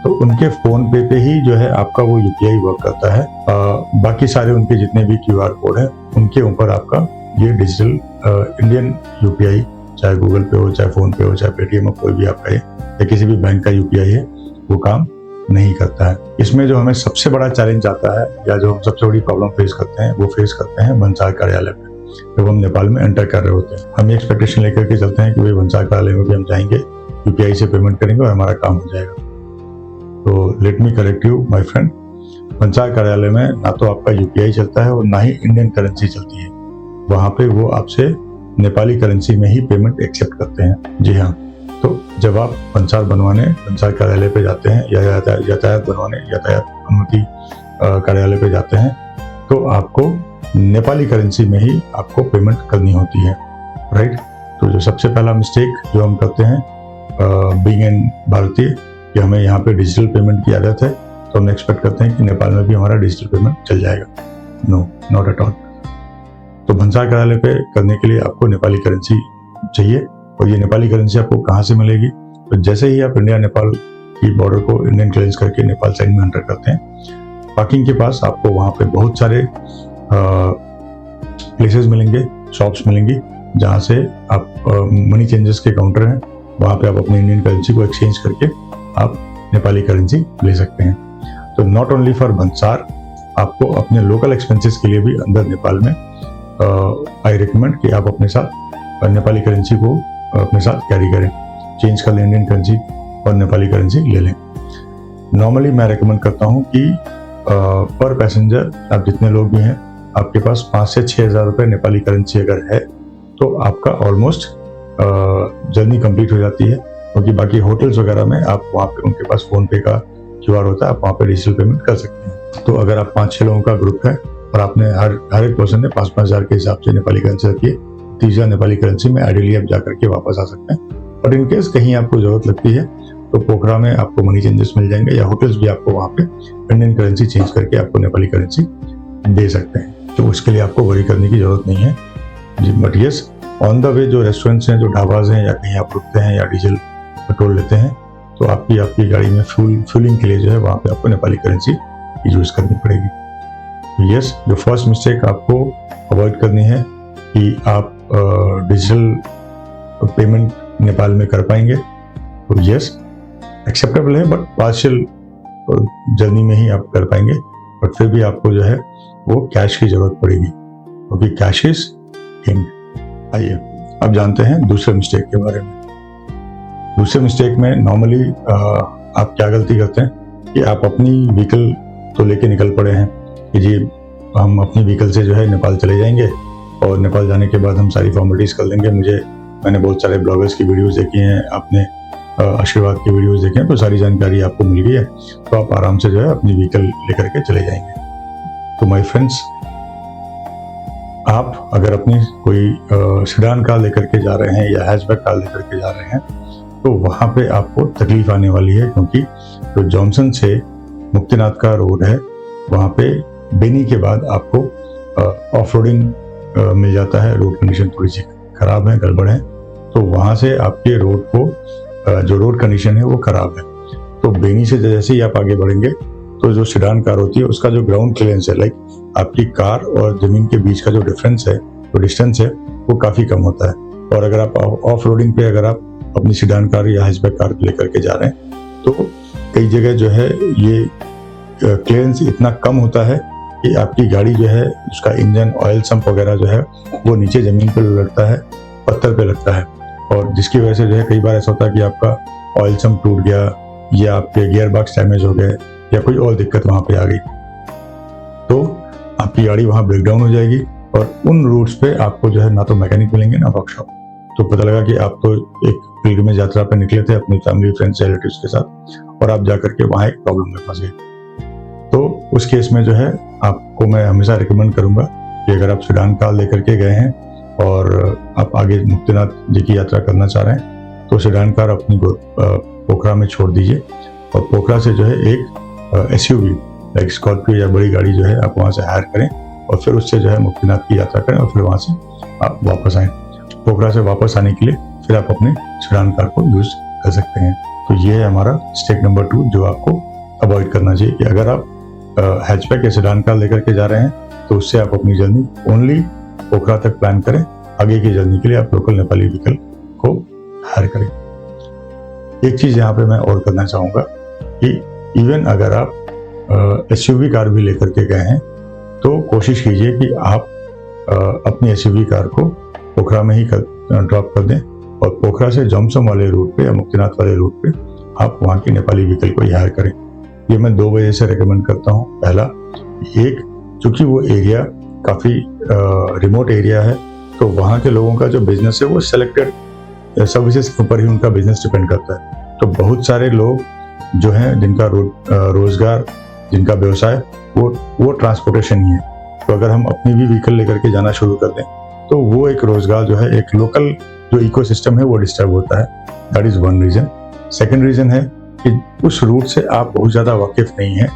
तो उनके फोन पे ही जो है आपका वो यूपीआई वर्क करता है। बाकी सारे उनके जितने भी QR कोड है उनके ऊपर आपका ये डिजिटल इंडियन यूपीआई, चाहे गूगल पे हो, चाहे फोन पे हो, चाहे पेटीएम हो, कोई भी आपका है या किसी भी बैंक का यूपीआई है, वो काम नहीं करता है। इसमें जो हमें सबसे बड़ा चैलेंज आता है या जो हम सबसे बड़ी प्रॉब्लम फेस करते हैं वो फेस करते हैं भंसार कार्यालय में। जब हम नेपाल में एंटर कर रहे होते हैं, हम एक्सपेक्टेशन लेकर के चलते हैं कि भाई भंसार कार्यालय में भी हम जाएंगे, यूपीआई से पेमेंट करेंगे और हमारा काम हो जाएगा। तो let me correct you my friend, भंसार कार्यालय में ना तो आपका यूपीआई चलता है और ना ही इंडियन करेंसी चलती है। वहाँ पे वो आपसे नेपाली करेंसी में ही पेमेंट एक्सेप्ट करते हैं। जी हाँ, तो जब आप भंसार कार्यालय पे जाते हैं या यातायात अनुमति कार्यालय पे जाते हैं तो आपको नेपाली करेंसी में ही आपको पेमेंट करनी होती है, राइट। तो जो सबसे पहला मिस्टेक जो हम करते हैं बीइंग एन भारतीय, कि हमें यहाँ पे डिजिटल पेमेंट की आदत है, तो हम एक्सपेक्ट करते हैं कि नेपाल में भी हमारा डिजिटल पेमेंट चल जाएगा। No, not at all. तो भंसार कार्यालय पे करने के लिए आपको नेपाली करेंसी चाहिए, और ये नेपाली करेंसी आपको कहाँ से मिलेगी? तो जैसे ही आप इंडिया नेपाल की बॉर्डर को इंडियन क्लियरेंस करके नेपाल साइड में एंटर करते हैं, पार्किंग के पास आपको वहाँ पे बहुत सारे प्लेसेस मिलेंगे, शॉप्स मिलेंगी, जहाँ से आप मनी चेंजेस के काउंटर हैं, वहाँ पे आप अपनी इंडियन करेंसी को एक्सचेंज करके आप नेपाली करेंसी ले सकते हैं। तो नॉट ओनली फॉर भंसार, आपको अपने लोकल एक्सपेंसेस के लिए भी अंदर नेपाल में आई रिकमेंड कि आप अपने साथ नेपाली करेंसी को अपने साथ कैरी करें, चेंज कर लें इंडियन करेंसी और नेपाली करेंसी ले लें। नॉर्मली मैं रिकमेंड करता हूँ कि पर पैसेंजर आप जितने लोग भी हैं, आपके पास 5 से 6 हज़ार रुपये नेपाली करेंसी अगर है तो आपका ऑलमोस्ट जर्नी कंप्लीट हो जाती है, क्योंकि बाकी होटल्स वगैरह में आप वहाँ पे उनके पास फोन पे का QR होता है, आप वहाँ पे डिजिटल पेमेंट कर सकते हैं। तो अगर आप 5-6 लोगों का ग्रुप है और आपने हर एक पर्सन ने 5-5 हज़ार के हिसाब से नेपाली करेंसी रखी है, 30 हज़ार नेपाली करेंसी में आइडियली आप जा करके वापस आ सकते हैं। और इन केस कहीं आपको जरूरत लगती है तो पोखरा में आपको मनी चेंजेस मिल जाएंगे, या होटल्स भी आपको वहाँ पे इंडियन करेंसी चेंज करके आपको नेपाली करेंसी दे सकते हैं। तो उसके लिए आपको वरी करने की जरूरत नहीं है जी। But yes, on the way जो रेस्टोरेंट्स हैं, जो ढाबाज हैं, या कहीं आप रुकते हैं या डीजल पेट्रोल लेते हैं, तो आपकी गाड़ी में फ्यूलिंग के लिए जो है वहाँ पे आपको नेपाली करेंसी यूज करनी पड़ेगी। तो यस, जो फर्स्ट मिस्टेक आपको अवॉइड करनी है कि आप डिजिटल पेमेंट नेपाल में कर पाएंगे, तो यस एक्सेप्टेबल है, बट पार्शियल जर्नी में ही आप कर पाएंगे। बट फिर भी आपको जो है वो कैश की जरूरत पड़ेगी, क्योंकि कैश इज किंग। आइए अब जानते हैं दूसरे मिस्टेक के बारे में। दूसरे मिस्टेक में नॉर्मली आप क्या गलती करते हैं कि आप अपनी व्हीकल तो लेके निकल पड़े हैं कि जी हम अपनी व्हीकल से जो है नेपाल चले जाएंगे, और नेपाल जाने के बाद हम सारी फॉर्मेलिटीज कर लेंगे। मैंने बहुत सारे ब्लॉगर्स की वीडियोस देखी हैं, आपने आशीर्वाद की वीडियोस देखे हैं, तो सारी जानकारी आपको मिल गई है, तो आप आराम से जो है अपनी व्हीकल लेकर के चले जाएंगे। तो माय फ्रेंड्स, आप अगर अपनी कोई सेडान कार लेकर के जा रहे हैं या हैचबैक कार लेकर के जा रहे हैं, तो वहाँ पे आपको तकलीफ आने वाली है, क्योंकि जो जॉनसन से मुक्तिनाथ का रोड है, वहाँ पे बेनी के बाद आपको ऑफ रोडिंग मिल जाता है। रोड कंडीशन थोड़ी सी खराब है, गड़बड़ है, तो वहाँ से आपके रोड को जो रोड कंडीशन है वो खराब है। तो बेनी से जैसे ही आप आगे बढ़ेंगे तो जो सेडान कार होती है उसका जो ग्राउंड क्लियरेंस है, लाइक आपकी कार और जमीन के बीच का जो डिफरेंस है, जो डिस्टेंस है, वो काफ़ी कम होता है। और अगर आप ऑफ रोडिंग पे अगर आप अपनी सेडान कार या हैचबैक कार लेकर के जा रहे हैं तो कई जगह जो है ये क्लियरेंस इतना कम होता है कि आपकी गाड़ी जो है उसका इंजन ऑयल सम्प वगैरह जो है वो नीचे ज़मीन पर लगता है, पत्थर पे लगता है, और जिसकी वजह से जो है कई बार ऐसा होता है कि आपका ऑयल सम्प टूट गया या आपके गियर बॉक्स डैमेज हो गए या कोई और दिक्कत वहाँ पे आ गई, तो आपकी गाड़ी वहाँ ब्रेकडाउन हो जाएगी। और उन रूट्स पे आपको जो है ना तो मैकेनिक मिलेंगे ना वर्कशॉप। तो पता लगा कि आप तो एक पिलग्रिमेज यात्रा पे निकले थे अपनी फैमिली, फ्रेंड्स, रिलेटिव्स के साथ, और आप जाकर के वहाँ एक प्रॉब्लम में फंस गए। तो उस केस में जो है आपको मैं हमेशा रिकमेंड करूंगा कि अगर आप सेडान कार लेकर के गए हैं और आप आगे मुक्तिनाथ जी की यात्रा करना चाह रहे हैं तो सेडान कार अपनी पोखरा में छोड़ दीजिए और पोखरा से जो है एक एसयूवी लाइक स्कॉर्पियो या बड़ी गाड़ी जो है आप वहाँ से हायर करें और फिर उससे जो है मुक्तिनाथ की यात्रा करें और फिर वहाँ से आप वापस आएँ। पोखरा से वापस आने के लिए फिर आप अपने सेडान कार को यूज कर सकते हैं। तो ये है हमारा स्टेप नंबर 2 जो आपको अवॉइड करना चाहिए कि अगर आप हैचबैक या सेडान कार लेकर के जा रहे हैं तो उससे आप अपनी जर्नी ओनली पोखरा तक प्लान करें। आगे की जर्नी के लिए आप लोकल नेपाली व्हीकल को हायर करें। एक चीज़ यहाँ पे मैं और करना चाहूँगा कि इवन अगर आप एसयूवी कार भी लेकर के गए हैं तो कोशिश कीजिए कि आप अपनी एसयूवी कार को पोखरा में ही ड्रॉप कर दें और पोखरा से जॉमसम वाले रूट पे या मुक्तिनाथ वाले रूट पे आप वहाँ की नेपाली व्हीकल को ही हायर करें। ये मैं 2 वजह से रेकमेंड करता हूँ। पहला, एक, चूंकि वो एरिया काफ़ी रिमोट एरिया है तो वहाँ के लोगों का जो बिजनेस है वो सेलेक्टेड सर्विसेज के ऊपर ही उनका बिजनेस डिपेंड करता है। तो बहुत सारे लोग जो हैं जिनका रोजगार, जिनका व्यवसाय वो ट्रांसपोर्टेशन ही है। तो अगर हम अपनी भी व्हीकल लेकर के जाना शुरू कर दें तो वो एक रोजगार जो है, एक लोकल जो इकोसिस्टम है वो डिस्टर्ब होता है। That is one reason. Second reason है कि उस रूट से आप बहुत ज़्यादा वाकिफ नहीं हैं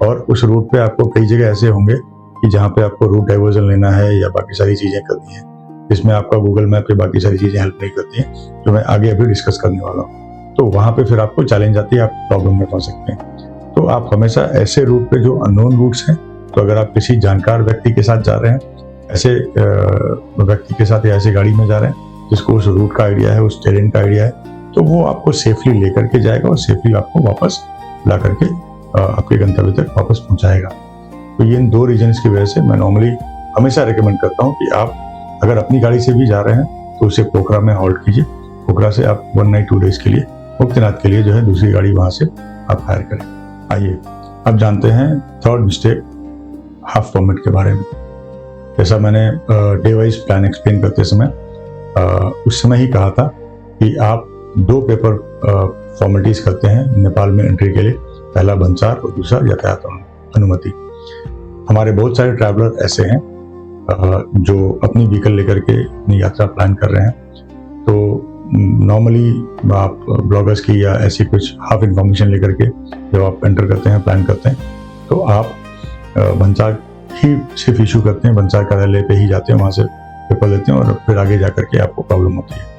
और उस रूट पे आपको कई जगह ऐसे होंगे कि जहाँ पे आपको रूट डाइवर्जन लेना है या बाकी सारी चीज़ें करनी है जिसमें आपका गूगल मैप या बाकी सारी चीज़ें हेल्प नहीं करती हैं, जो मैं आगे अभी डिस्कस करने वाला हूँ। तो वहाँ पे फिर आपको चैलेंज आती है, आप प्रॉब्लम में फंस सकते हैं। तो आप हमेशा ऐसे रूट पे जो अननोन रूट्स हैं, तो अगर आप किसी जानकार व्यक्ति के साथ जा रहे हैं, ऐसे व्यक्ति के साथ या ऐसी गाड़ी में जा रहे हैं जिसको उस रूट का आइडिया है, उस टेरेन का आइडिया है, तो वो आपको सेफली लेकर के जाएगा और सेफली आपको वापस ला करके आपके गंतव्य तक वापस पहुंचाएगा। तो ये इन 2 रीजन्स की वजह से मैं नॉर्मली हमेशा रिकमेंड करता हूं कि आप अगर अपनी गाड़ी से भी जा रहे हैं तो उसे पोखरा में हॉल्ट कीजिए। पोखरा से आप 1 नाइट 2 डेज के लिए मुक्तिनाथ के लिए जो है दूसरी गाड़ी वहां से आप हायर करें। आइए अब जानते हैं थर्ड मिस्टेक, हाफ परमिट के बारे में। जैसा मैंने डे वाइज प्लान एक्सप्लेन करते समय उस समय ही कहा था कि आप 2 पेपर फॉर्मेलिटीज करते हैं नेपाल में एंट्री के लिए। पहला भंसार और दूसरा यातायात अनुमति। हमारे बहुत सारे ट्रैवलर ऐसे हैं जो अपनी व्हीकल लेकर के अपनी यात्रा प्लान कर रहे हैं। तो नॉर्मली आप ब्लॉगर्स की या ऐसी कुछ हाफ इंफॉर्मेशन लेकर के जब आप एंटर करते हैं, प्लान करते हैं, तो आप भंसार ही सिर्फ इशू करते हैं, भंसार कार्यालय पे ही जाते हैं, वहाँ से पेपर लेते हैं और फिर आगे जा करके आपको प्रॉब्लम होती है।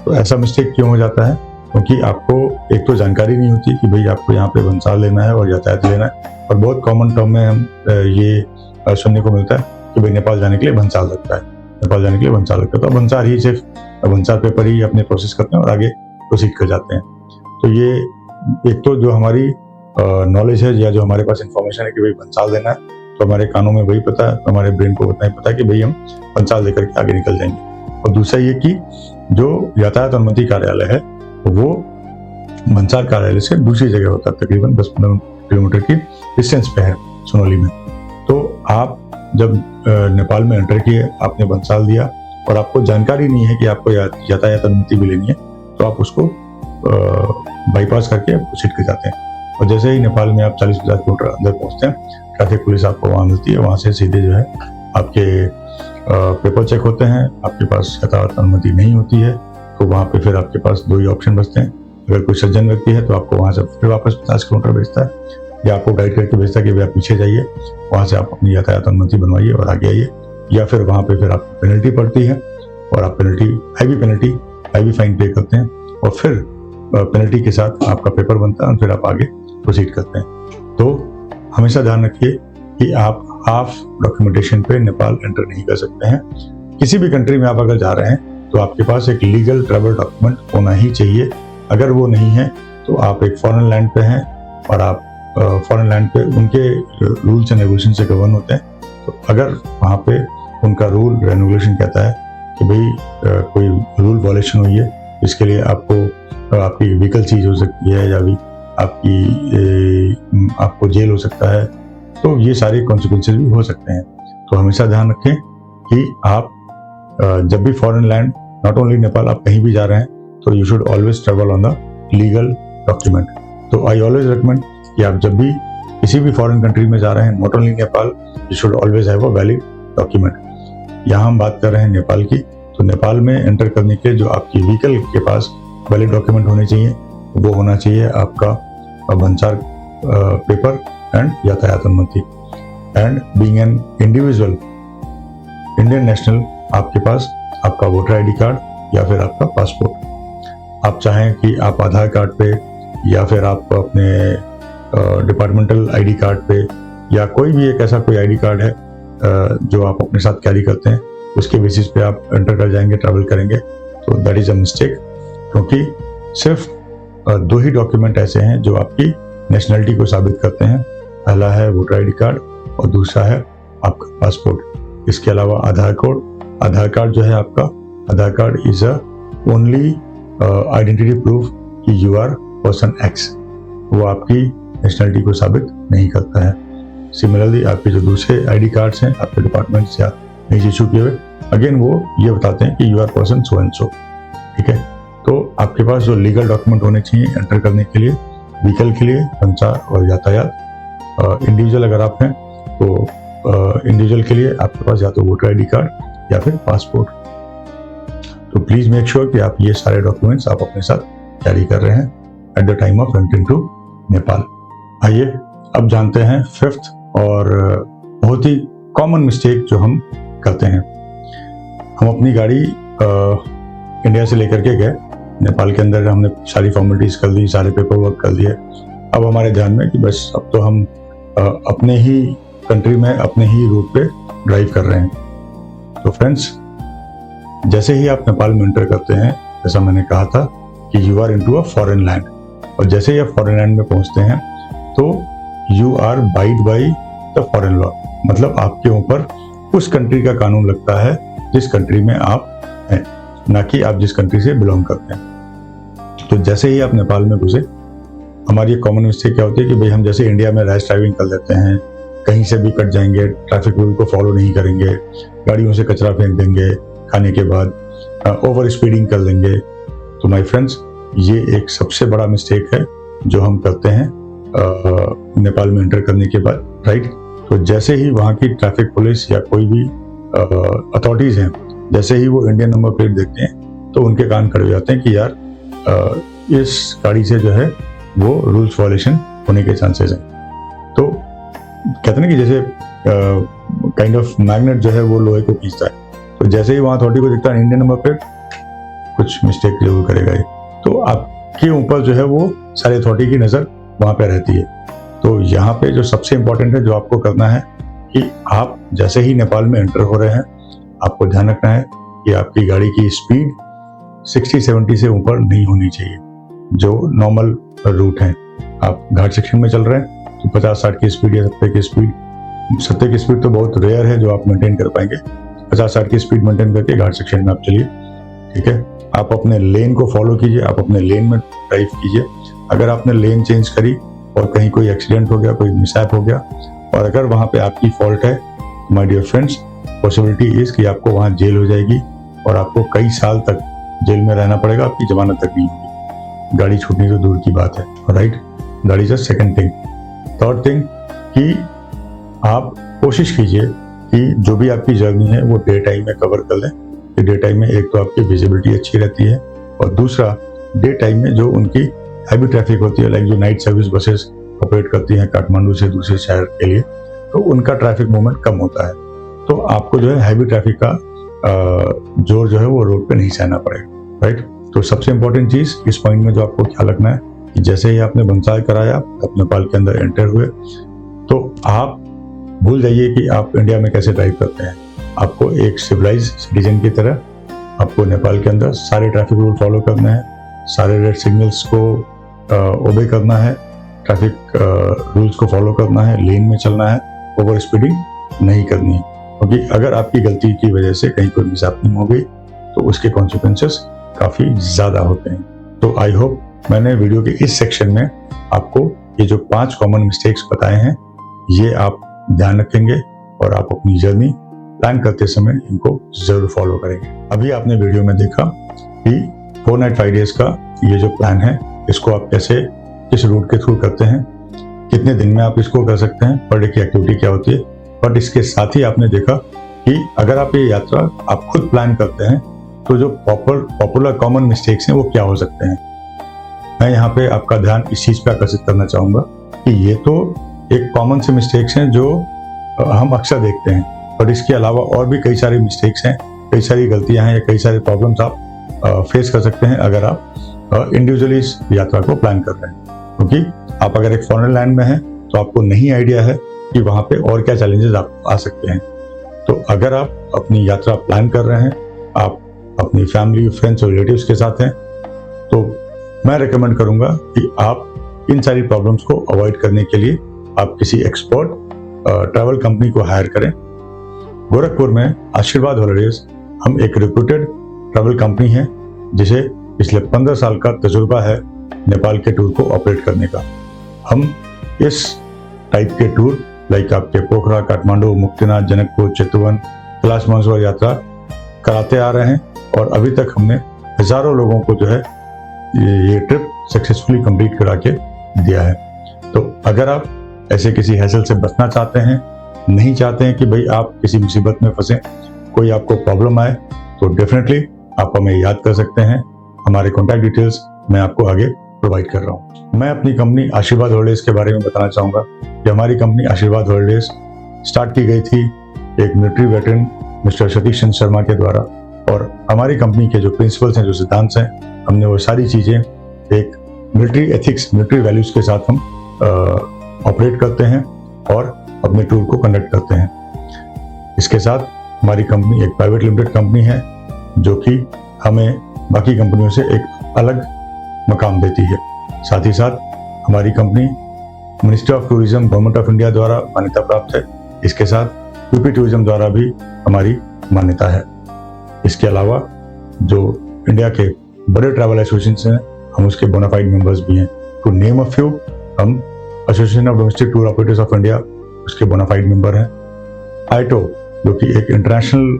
तो ऐसा मिस्टेक क्यों हो जाता है? क्योंकि आपको एक तो जानकारी नहीं होती कि भाई आपको यहाँ पे भंसार लेना है और यातायात लेना है। और बहुत कॉमन टर्म में हम ये सुनने को मिलता है कि भाई नेपाल जाने के लिए भंसार लगता है, नेपाल जाने के लिए भंसार लगता है। तो भंसार ही सिर्फ भंसार पेपर ही अपने प्रोसेस करते हैं और आगे प्रोसीड कर जाते हैं। तो ये एक तो जो हमारी नॉलेज है या जो हमारे पास इंफॉर्मेशन है कि भाई भंसार लेना है, तो हमारे कानों में वही पता है, तो हमारे ब्रेन को उतना ही पता है कि भाई हम भंसार लेकर के आगे निकल जाएंगे। और दूसरा ये कि जो यातायात अनुमति कार्यालय है वो भंसार कार्यालय से दूसरी जगह होता है, तकरीबन 10-15 किलोमीटर की डिस्टेंस पे है, सुनौली में। तो आप जब नेपाल में एंटर किए, आपने भंसार दिया और आपको जानकारी नहीं है कि आपको यातायात अनुमति भी लेनी है, तो आप उसको बाईपास करके प्रोसीड कर जाते हैं। और जैसे ही नेपाल में आप 40-50 किलोमीटर अंदर पहुंचते हैं, ट्रैफिक पुलिस आपको वहाँ मिलती है, वहाँ से सीधे जो है आपके पेपर चेक होते हैं। आपके पास यातायात अनुमति नहीं होती है तो वहाँ पे फिर आपके पास 2 ही ऑप्शन बचते हैं। अगर कोई सज्जन व्यक्ति है तो आपको वहाँ से फिर वापस 50 किलोमीटर भेजता है या आपको गाइड करके भेजता है कि भैया पीछे जाइए, वहाँ से आप अपनी यातायात अनुमति बनवाइए और आगे आइए। या फिर वहाँ पे फिर आपको पेनल्टी पड़ती है और आप हैवी फाइन पे करते हैं और फिर पेनल्टी के साथ आपका पेपर बनता है और फिर आप आगे प्रोसीड करते हैं। तो हमेशा ध्यान रखिए कि आप हाफ डॉक्यूमेंटेशन पे नेपाल एंटर नहीं कर सकते हैं। किसी भी कंट्री में आप अगर जा रहे हैं तो आपके पास एक लीगल ट्रैवल डॉक्यूमेंट होना ही चाहिए। अगर वो नहीं है तो आप एक फॉरेन लैंड पे हैं और आप फॉरेन लैंड पे उनके रूल्स एंड रेगुलेशन से गवर्न होते हैं। तो अगर वहाँ पे उनका रूल रेगुलेशन कहता है कि भाई कोई रूल वॉलेशन हुई है, इसके लिए आपको आपकी व्हीकल सीज हो सकती है या भी आपको जेल हो सकता है, तो ये सारे कॉन्सिक्वेंसेज भी हो सकते हैं। तो हमेशा ध्यान रखें कि आप जब भी foreign land, not only Nepal, आप कहीं भी जा रहे हैं तो you should always travel on the legal document. तो आई ऑलवेज रिकमेंड कि आप जब भी किसी भी फॉरेन कंट्री में जा रहे हैं, not only Nepal, you should always have a valid document. यहाँ हम बात कर रहे हैं नेपाल की, तो नेपाल में एंटर करने के जो आपकी व्हीकल के पास वैलिड डॉक्यूमेंट होने चाहिए, वो होना चाहिए आपका भंसार पेपर एंड यातायात अनुमति। And being an individual Indian national, आपके पास आपका वोटर आईडी कार्ड या फिर आपका पासपोर्ट। आप चाहें कि आप आधार कार्ड पे या फिर आप अपने डिपार्टमेंटल आईडी कार्ड पे या कोई भी एक ऐसा कोई आईडी कार्ड है जो आप अपने साथ कैरी करते हैं, उसके बेसिस पे आप एंटर कर जाएंगे, ट्रैवल करेंगे, तो दैट इज अ मिस्टेक। क्योंकि सिर्फ दो ही डॉक्यूमेंट ऐसे हैं जो आपकी नेशनलिटी को साबित करते हैं। पहला है वोटर आईडी कार्ड और दूसरा है आपका पासपोर्ट। इसके अलावा आधार कार्ड जो है आपका, Aadhaar card is a only identity proof कि यू आर पर्सन एक्स, वो आपकी नेशनलिटी को साबित नहीं करता है। सिमिलरली आपके जो दूसरे आईडी कार्ड्स हैं आपके डिपार्टमेंट से नहीं इशू किए हुए, अगेन वो ये बताते हैं कि you are person so and so. ठीक है, तो आपके पास जो लीगल डॉक्यूमेंट होने चाहिए एंटर करने के लिए, व्हीकल के लिए संचार और यातायात। इंडिविजुअल अगर आप हैं तो इंडिविजुअल के लिए आपके पास या तो वोटर आईडी कार्ड या फिर पासपोर्ट। तो प्लीज मेक श्योर कि आप ये सारे डॉक्यूमेंट्स आप अपने साथ कैरी कर रहे हैं at the time of entering to Nepal. आइए अब जानते हैं फिफ्थ और बहुत ही कॉमन मिस्टेक जो हम करते हैं। हम अपनी गाड़ी इंडिया से लेकर के गए, नेपाल के अंदर हमने सारी फॉर्मेलिटीज कर दी, सारे पेपर वर्क कर दिए। अब हमारे ध्यान में कि बस अब तो हम अपने ही कंट्री में अपने ही रूट पे ड्राइव कर रहे हैं। तो फ्रेंड्स, जैसे ही आप नेपाल में एंटर करते हैं, जैसा मैंने कहा था कि you are into a foreign land, और जैसे ही आप फॉरेन लैंड में पहुंचते हैं तो you are bide by the foreign law, मतलब आपके ऊपर उस कंट्री का कानून लगता है जिस कंट्री में आप हैं, ना कि आप जिस कंट्री से बिलोंग करते हैं। तो जैसे ही आप नेपाल में घुसे, हमारी कॉमन मिस्टेक क्या होती है कि भाई हम जैसे इंडिया में रैश ड्राइविंग कर लेते हैं, कहीं से भी कट जाएंगे, ट्रैफिक रूल को फॉलो नहीं करेंगे, गाड़ियों से कचरा फेंक देंगे, खाने के बाद ओवर स्पीडिंग कर लेंगे। तो माय फ्रेंड्स, ये एक सबसे बड़ा मिस्टेक है जो हम करते हैं नेपाल में एंटर करने के बाद, राइट। तो जैसे ही वहाँ की ट्रैफिक पुलिस या कोई भी अथॉरिटीज हैं, जैसे ही वो इंडियन नंबर प्लेट देखते हैं तो उनके कान खड़े हो जाते हैं कि यार इस गाड़ी से जो है वो रूल्स वायलेशन होने के चांसेस हैं। तो कहते हैं ना कि जैसे काइंड ऑफ मैग्नेट जो है वो लोहे को खींचता है, तो जैसे ही वहाँ अथॉरिटी को दिखता है इंडियन नंबर प्लेट, कुछ मिस्टेक जरूर करेगा ये। तो आपके ऊपर जो है वो सारी अथॉरिटी की नज़र वहाँ पे रहती है। तो यहाँ पे जो सबसे इम्पोर्टेंट है जो आपको करना है कि आप जैसे ही नेपाल में एंटर हो रहे हैं, आपको ध्यान रखना है कि आपकी गाड़ी की स्पीड 60-70 से ऊपर नहीं होनी चाहिए, जो नॉर्मल रूट है। आप घाट सेक्शन में चल रहे हैं तो 50-60 की स्पीड या 70 की स्पीड, 70 की स्पीड तो बहुत रेयर है जो आप मेंटेन कर पाएंगे। 50-60 की स्पीड मेंटेन करके घाट सेक्शन में आप चलिए, ठीक है। आप अपने लेन को फॉलो कीजिए, आप अपने लेन में ड्राइव कीजिए। अगर आपने लेन चेंज करी और कहीं कोई एक्सीडेंट हो गया, कोई मिसहैप हो गया, और अगर वहाँ पे आपकी फॉल्ट है, my dear friends, possibility is कि आपको वहाँ जेल हो जाएगी और आपको कई साल तक जेल में रहना पड़ेगा, आपकी जमानत तक नहीं होगी। गाड़ी छूटनी तो दूर की बात है, right. That is a second thing. Third thing कि आप कोशिश कीजिए कि जो भी आपकी जर्नी है वो डे टाइम में कवर कर लें। डे टाइम में एक तो आपकी विजिबिलिटी अच्छी रहती है, और दूसरा डे टाइम में जो उनकी हैवी ट्रैफिक होती है, लाइक जो नाइट सर्विस बसेस ऑपरेट करती हैं काठमांडू से दूसरे शहर के लिए, तो उनका ट्रैफिक मूवमेंट कम होता है। तो आपको जो है हैवी ट्रैफिक का जोर जो है वो रोड पे नहीं सहना पड़ेगा, राइट। तो सबसे इंपॉर्टेंट चीज इस पॉइंट में जो आपको ख्याल रखना है कि जैसे ही आपने भंसार कराया, आप नेपाल के अंदर एंटर हुए, तो आप भूल जाइए कि आप इंडिया में कैसे ड्राइव करते हैं। आपको एक सिविलाइज सिटीजन की तरह आपको नेपाल के अंदर सारे ट्रैफिक रूल फॉलो करने हैं, सारे रेड सिग्नल्स को ओबे करना है, ट्रैफिक रूल्स को फॉलो करना है, लेन में चलना है, ओवर स्पीडिंग नहीं करनी है। क्योंकि अगर आपकी गलती की वजह से कहीं कोई मिसहैपनिंग हो गई तो उसके कॉन्सिक्वेंसेस काफ़ी ज़्यादा होते हैं। तो आई होप मैंने वीडियो के इस सेक्शन में आपको ये जो 5 कॉमन मिस्टेक्स बताए हैं ये आप ध्यान रखेंगे और आप अपनी जर्नी प्लान करते समय इनको जरूर फॉलो करेंगे। अभी आपने वीडियो में देखा कि 4 नाइट 5 डेज का ये जो प्लान है इसको आप कैसे किस रूट के थ्रू करते हैं, कितने दिन में आप इसको कर सकते हैं, पर डे की एक्टिविटी क्या होती है। बट इसके साथ ही आपने देखा कि अगर आप ये यात्रा आप खुद प्लान करते हैं तो जो पॉपुलर कॉमन मिस्टेक्स हैं वो क्या हो सकते हैं। मैं यहाँ पे आपका ध्यान इस चीज़ पे आकर्षित करना चाहूँगा कि ये तो एक कॉमन से मिस्टेक्स हैं जो हम अक्सर देखते हैं, बट इसके अलावा और भी कई सारी मिस्टेक्स हैं, कई सारी गलतियाँ हैं या कई सारे प्रॉब्लम्स आप फेस कर सकते हैं अगर आप इंडिविजुअली इस यात्रा को प्लान कर रहे हैं। क्योंकि आप अगर एक फॉरेन लैंड में हैं तो आपको नहीं आइडिया है कि वहाँ पे और क्या चैलेंजेस आप आ सकते हैं। तो अगर आप अपनी यात्रा प्लान कर रहे हैं, आप अपनी फैमिली, फ्रेंड्स और रिलेटिव्स के साथ हैं, तो मैं रिकमेंड करूँगा कि आप इन सारी प्रॉब्लम्स को अवॉइड करने के लिए आप किसी एक्सपर्ट ट्रैवल कंपनी को हायर करें। गोरखपुर में आशीर्वाद हॉलिडेज हम एक रिप्यूटेड ट्रैवल कंपनी है जिसे पिछले 15 साल का तजुर्बा है नेपाल के टूर को ऑपरेट करने का। हम इस टाइप के टूर लाइक आपके पोखरा, काठमांडू, मुक्तिनाथ, जनकपुर, चितवन, कैलाश मानसरोवर यात्रा कराते आ रहे हैं और अभी तक हमने हजारों लोगों को जो है ये ट्रिप सक्सेसफुली कंप्लीट करा के दिया है। तो अगर आप ऐसे किसी हैसल से बचना चाहते हैं, नहीं चाहते हैं कि भाई आप किसी मुसीबत में फंसे, कोई आपको प्रॉब्लम आए, तो डेफिनेटली आप हमें याद कर सकते हैं। हमारे कॉन्टैक्ट डिटेल्स मैं आपको आगे प्रोवाइड कर रहा हूँ। मैं अपनी कंपनी आशीर्वाद हॉलिडेज के बारे में बताना चाहूँगा कि हमारी कंपनी आशीर्वाद हॉलिडेज स्टार्ट की गई थी एक military veteran mister Satish Chandra Sharma के द्वारा, और हमारी कंपनी के जो प्रिंसिपल्स हैं, जो सिद्धांत हैं, हमने वो सारी चीज़ें एक मिलिट्री एथिक्स, मिलिट्री वैल्यूज के साथ हम ऑपरेट करते हैं और अपने टूर को कंडक्ट करते हैं। इसके साथ हमारी कंपनी एक प्राइवेट लिमिटेड कंपनी है जो कि हमें बाकी कंपनियों से एक अलग मकाम देती है। साथ ही साथ हमारी company ministry of tourism, government of India द्वारा मान्यता प्राप्त है। इसके साथ यूपी टूरिज्म द्वारा भी हमारी मान्यता है। इसके अलावा जो इंडिया के बड़े ट्रैवल एसोसिएशन हैं, हम उसके बोनाफाइड मेंबर्स भी हैं। टू नेम अ फ्यू, हम association of domestic tour operators of India उसके बोनाफाइड मेंबर हैं। आईटो जो कि एक इंटरनेशनल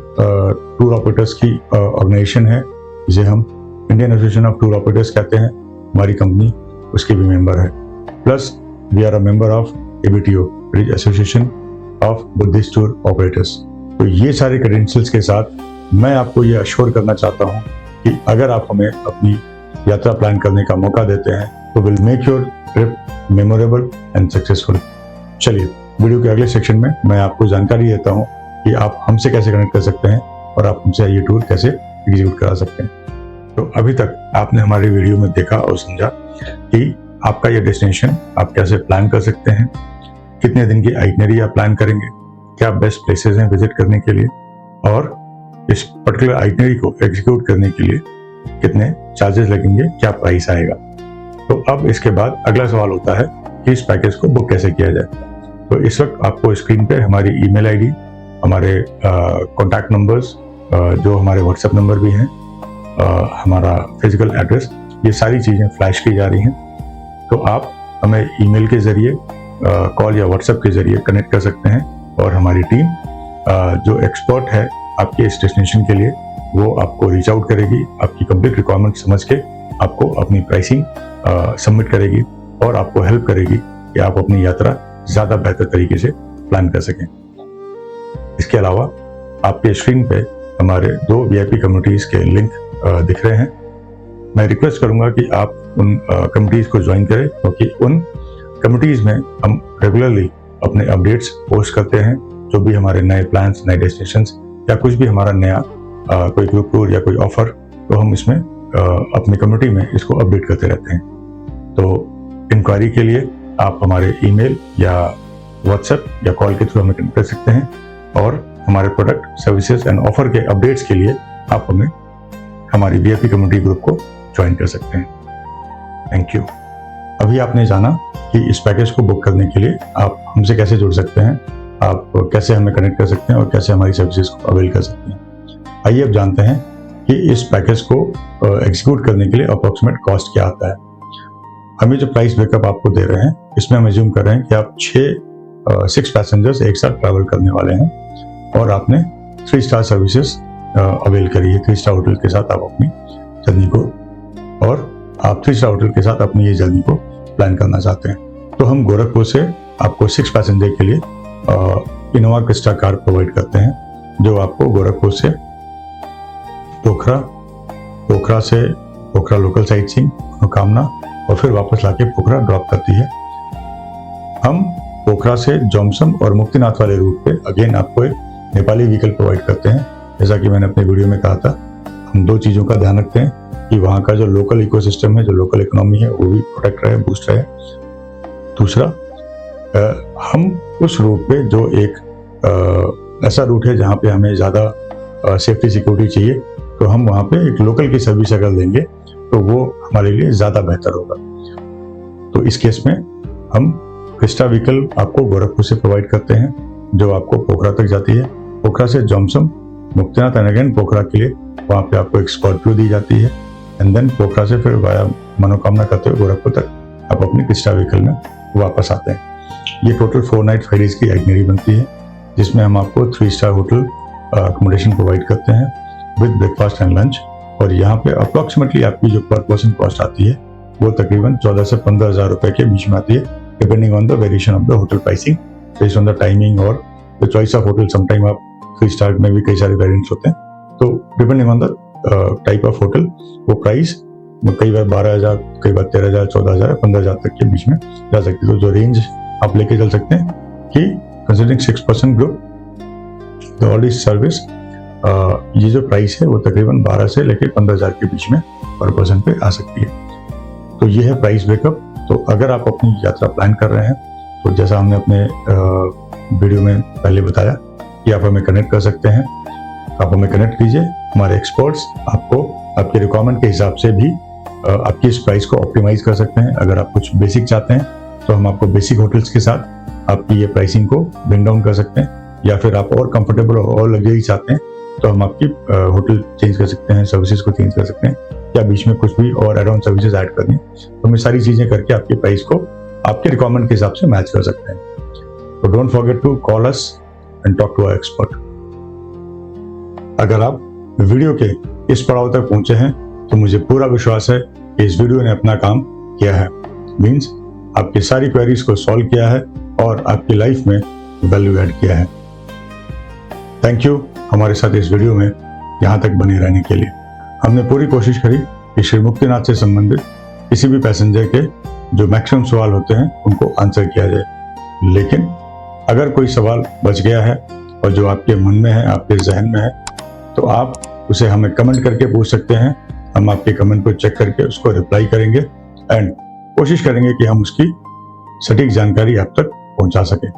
टूर ऑपरेटर्स की ऑर्गेनाइजेशन है जिसे हम Indian association of tour operators कहते हैं, हमारी कंपनी उसकी भी मेंबर है। Plus we are a member of ABTO, association of Buddhist tour operators. तो ये सारे क्रेडेंशियल्स के साथ मैं आपको ये अश्योर करना चाहता हूँ कि अगर आप हमें अपनी यात्रा प्लान करने का मौका देते हैं तो will make your trip memorable and successful. चलिए वीडियो के अगले सेक्शन में मैं आपको जानकारी देता हूँ कि आप हमसे कैसे कनेक्ट कर सकते हैं और आप हमसे ये टूर कैसे एग्जीक्यूट करा सकते हैं। तो अभी तक आपने हमारे वीडियो में देखा और समझा कि आपका ये डेस्टिनेशन आप कैसे प्लान कर सकते हैं, कितने दिन की आइटनरी आप प्लान करेंगे, क्या बेस्ट प्लेसेस हैं विजिट करने के लिए, और इस पर्टिकुलर आइटनरी को एग्जीक्यूट करने के लिए कितने चार्जेस लगेंगे, क्या प्राइस आएगा। तो अब इसके बाद अगला सवाल होता है कि इस पैकेज को बुक कैसे किया जाए। तो इस वक्त आपको स्क्रीन पे हमारी ईमेल आईडी, हमारे कॉन्टैक्ट नंबर्स, जो हमारे व्हाट्सएप नंबर भी हैं, हमारा फिजिकल एड्रेस, ये सारी चीज़ें फ्लैश की जा रही हैं। तो आप हमें ईमेल के ज़रिए, कॉल या व्हाट्सएप के ज़रिए कनेक्ट कर सकते हैं और हमारी टीम जो एक्सपर्ट है आपके इस डेस्टिनेशन के लिए वो आपको रीच आउट करेगी, आपकी कंप्लीट रिक्वायरमेंट समझ के आपको अपनी प्राइसिंग सबमिट करेगी और आपको हेल्प करेगी कि आप अपनी यात्रा ज़्यादा बेहतर तरीके से प्लान कर सकें। इसके अलावा आपके स्क्रीन पे हमारे 2 VIP कम्युनिटीज़ के लिंक दिख रहे हैं। मैं रिक्वेस्ट करूंगा कि आप उन कम्युनिटीज़ को ज्वाइन करें, क्योंकि उन कम्युनिटीज़ में हम रेगुलरली अपने अपडेट्स पोस्ट करते हैं। जो भी हमारे नए प्लान्स, नए डेस्टिनेशंस या कुछ भी हमारा नया कोई ग्रुप टूर या कोई ऑफर, तो हम इसमें अपनी कम्युनिटी में इसको अपडेट करते रहते हैं। तो इंक्वायरी के लिए आप हमारे ईमेल या व्हाट्सएप या कॉल के थ्रू हमें कनेक्ट कर सकते हैं और हमारे प्रोडक्ट, सर्विसेज एंड ऑफर के अपडेट्स के लिए आप हमें हमारी VIP कम्युनिटी ग्रुप को ज्वाइन कर सकते हैं। Thank you. अभी आपने जाना कि इस पैकेज को बुक करने के लिए आप हमसे कैसे जुड़ सकते हैं, आप कैसे हमें कनेक्ट कर सकते हैं और कैसे हमारी सर्विसेज को अवेल कर सकते हैं। आइए अब जानते हैं कि इस पैकेज को एग्जीक्यूट करने के लिए अप्रोक्सीमेट कॉस्ट क्या आता है। हम ये जो प्राइस ब्रेकअप आपको दे रहे हैं, इसमें हम एज्यूम कर रहे हैं कि आप 6 पैसेंजर्स एक साथ ट्रैवल करने वाले हैं और आपने 3 स्टार सर्विसेज अवेल करी है। 3 स्टार होटल के साथ आप अपनी जर्नी को और आप 3 स्टार होटल के साथ अपनी ये जर्नी को प्लान करना चाहते हैं। तो हम गोरखपुर से आपको 6 पैसेंजर के लिए इनोवा क्रिस्टा कार प्रोवाइड करते हैं, जो आपको गोरखपुर से पोखरा से पोखरा लोकल साइट सीइंग, मनोकामना और फिर वापस लाके पोखरा ड्रॉप करती है। हम पोखरा से जोमसम और मुक्तिनाथ वाले रूट पे अगेन आपको एक नेपाली व्हीकल प्रोवाइड करते हैं। जैसा कि मैंने अपने वीडियो में कहा था, हम 2 चीज़ों का ध्यान रखते हैं कि वहाँ का जो लोकल इकोसिस्टम है, जो लोकल इकोनॉमी है, वो भी प्रोटेक्ट रहे, बूस्ट रहे। दूसरा, हम उस रूट पे जो एक ऐसा रूट है जहाँ पे हमें ज़्यादा सेफ्टी सिक्योरिटी चाहिए, तो हम वहाँ पे एक लोकल की सर्विस अगर देंगे तो वो हमारे लिए ज़्यादा बेहतर होगा। तो इस केस में हम क्रिस्टा व्हीकल आपको गोरखपुर से प्रोवाइड करते हैं, जो आपको पोखरा तक जाती है। पोखरा से जोमसम, मुक्तिनाथ एंड अगेन पोखरा के लिए वहाँ पे आपको एक स्कॉर्पियो दी जाती है एंड देन पोखरा से फिर वाया मनोकामना करते हुए गोरखपुर तक आप अपनी क्रिस्टा व्हीकल में वापस आते हैं। ये टोटल 4 नाइट 5 डेज की आइटनरी बनती है, जिसमें हम आपको 3 स्टार होटल अकोमोडेशन प्रोवाइड करते हैं विद ब्रेकफास्ट एंड लंच। और यहाँ पे अप्रॉक्सीमेटली आपकी जो पर पर्सन कॉस्ट आती है वो तकरीबन 14 से 15 हज़ार रुपए के बीच में आती है, depending on the variation of the hotel pricing based on the timing और the choice of hotel. Sometime आप 3 स्टार में भी कई सारे वेरिएंट्स होते हैं, तो depending on the type of hotel वो प्राइस कई बार 12,000, कई बार 13,000, 14,000, 15,000 तक के बीच में जा सकती है। तो जो रेंज आप लेके चल सकते हैं कि considering 6% group all this service, ये जो प्राइस है वो तकरीबन 12 से लेकर 15,000 के बीच में पर पर्सन पे आ सकती है। तो ये है प्राइस ब्रेकअप। तो अगर आप अपनी यात्रा प्लान कर रहे हैं तो जैसा हमने अपने वीडियो में पहले बताया कि आप हमें कनेक्ट कर सकते हैं। आप हमें कनेक्ट कीजिए, हमारे एक्सपर्ट्स आपको आपके रिक्वायरमेंट के हिसाब से भी आपकी इस प्राइस को ऑप्टिमाइज कर सकते हैं। अगर आप कुछ बेसिक चाहते हैं तो हम आपको बेसिक होटल्स के साथ आपकी ये प्राइसिंग को ब्रिंग डाउन कर सकते हैं, या फिर आप और कंफर्टेबल और लग्जरी चाहते हैं तो हम आपकी होटल चेंज कर सकते हैं, सर्विसेज को चेंज कर सकते हैं, या बीच में कुछ भी और एड ऑन सर्विसेज ऐड करनी है तो हम ये सारी चीजें करके आपकी प्राइस को आपके रिक्वायरमेंट के हिसाब से मैच कर सकते हैं। तो don't forget to call us and talk to our expert. अगर आप वीडियो के इस पड़ाव तक पहुंचे हैं तो मुझे पूरा विश्वास है कि इस वीडियो ने अपना काम किया है, मीन्स आपकी सारी क्वेरीज को सॉल्व किया है और आपकी लाइफ में वैल्यू ऐड किया है। थैंक यू हमारे साथ इस वीडियो में यहाँ तक बने रहने के लिए। हमने पूरी कोशिश करी कि श्री मुक्तिनाथ से संबंधित किसी भी पैसेंजर के जो मैक्सिमम सवाल होते हैं उनको आंसर किया जाए, लेकिन अगर कोई सवाल बच गया है और जो आपके मन में है, आपके जहन में है, तो आप उसे हमें कमेंट करके पूछ सकते हैं। हम आपके कमेंट को चेक करके उसको रिप्लाई करेंगे एंड कोशिश करेंगे कि हम उसकी सटीक जानकारी आप तक पहुंचा सकें।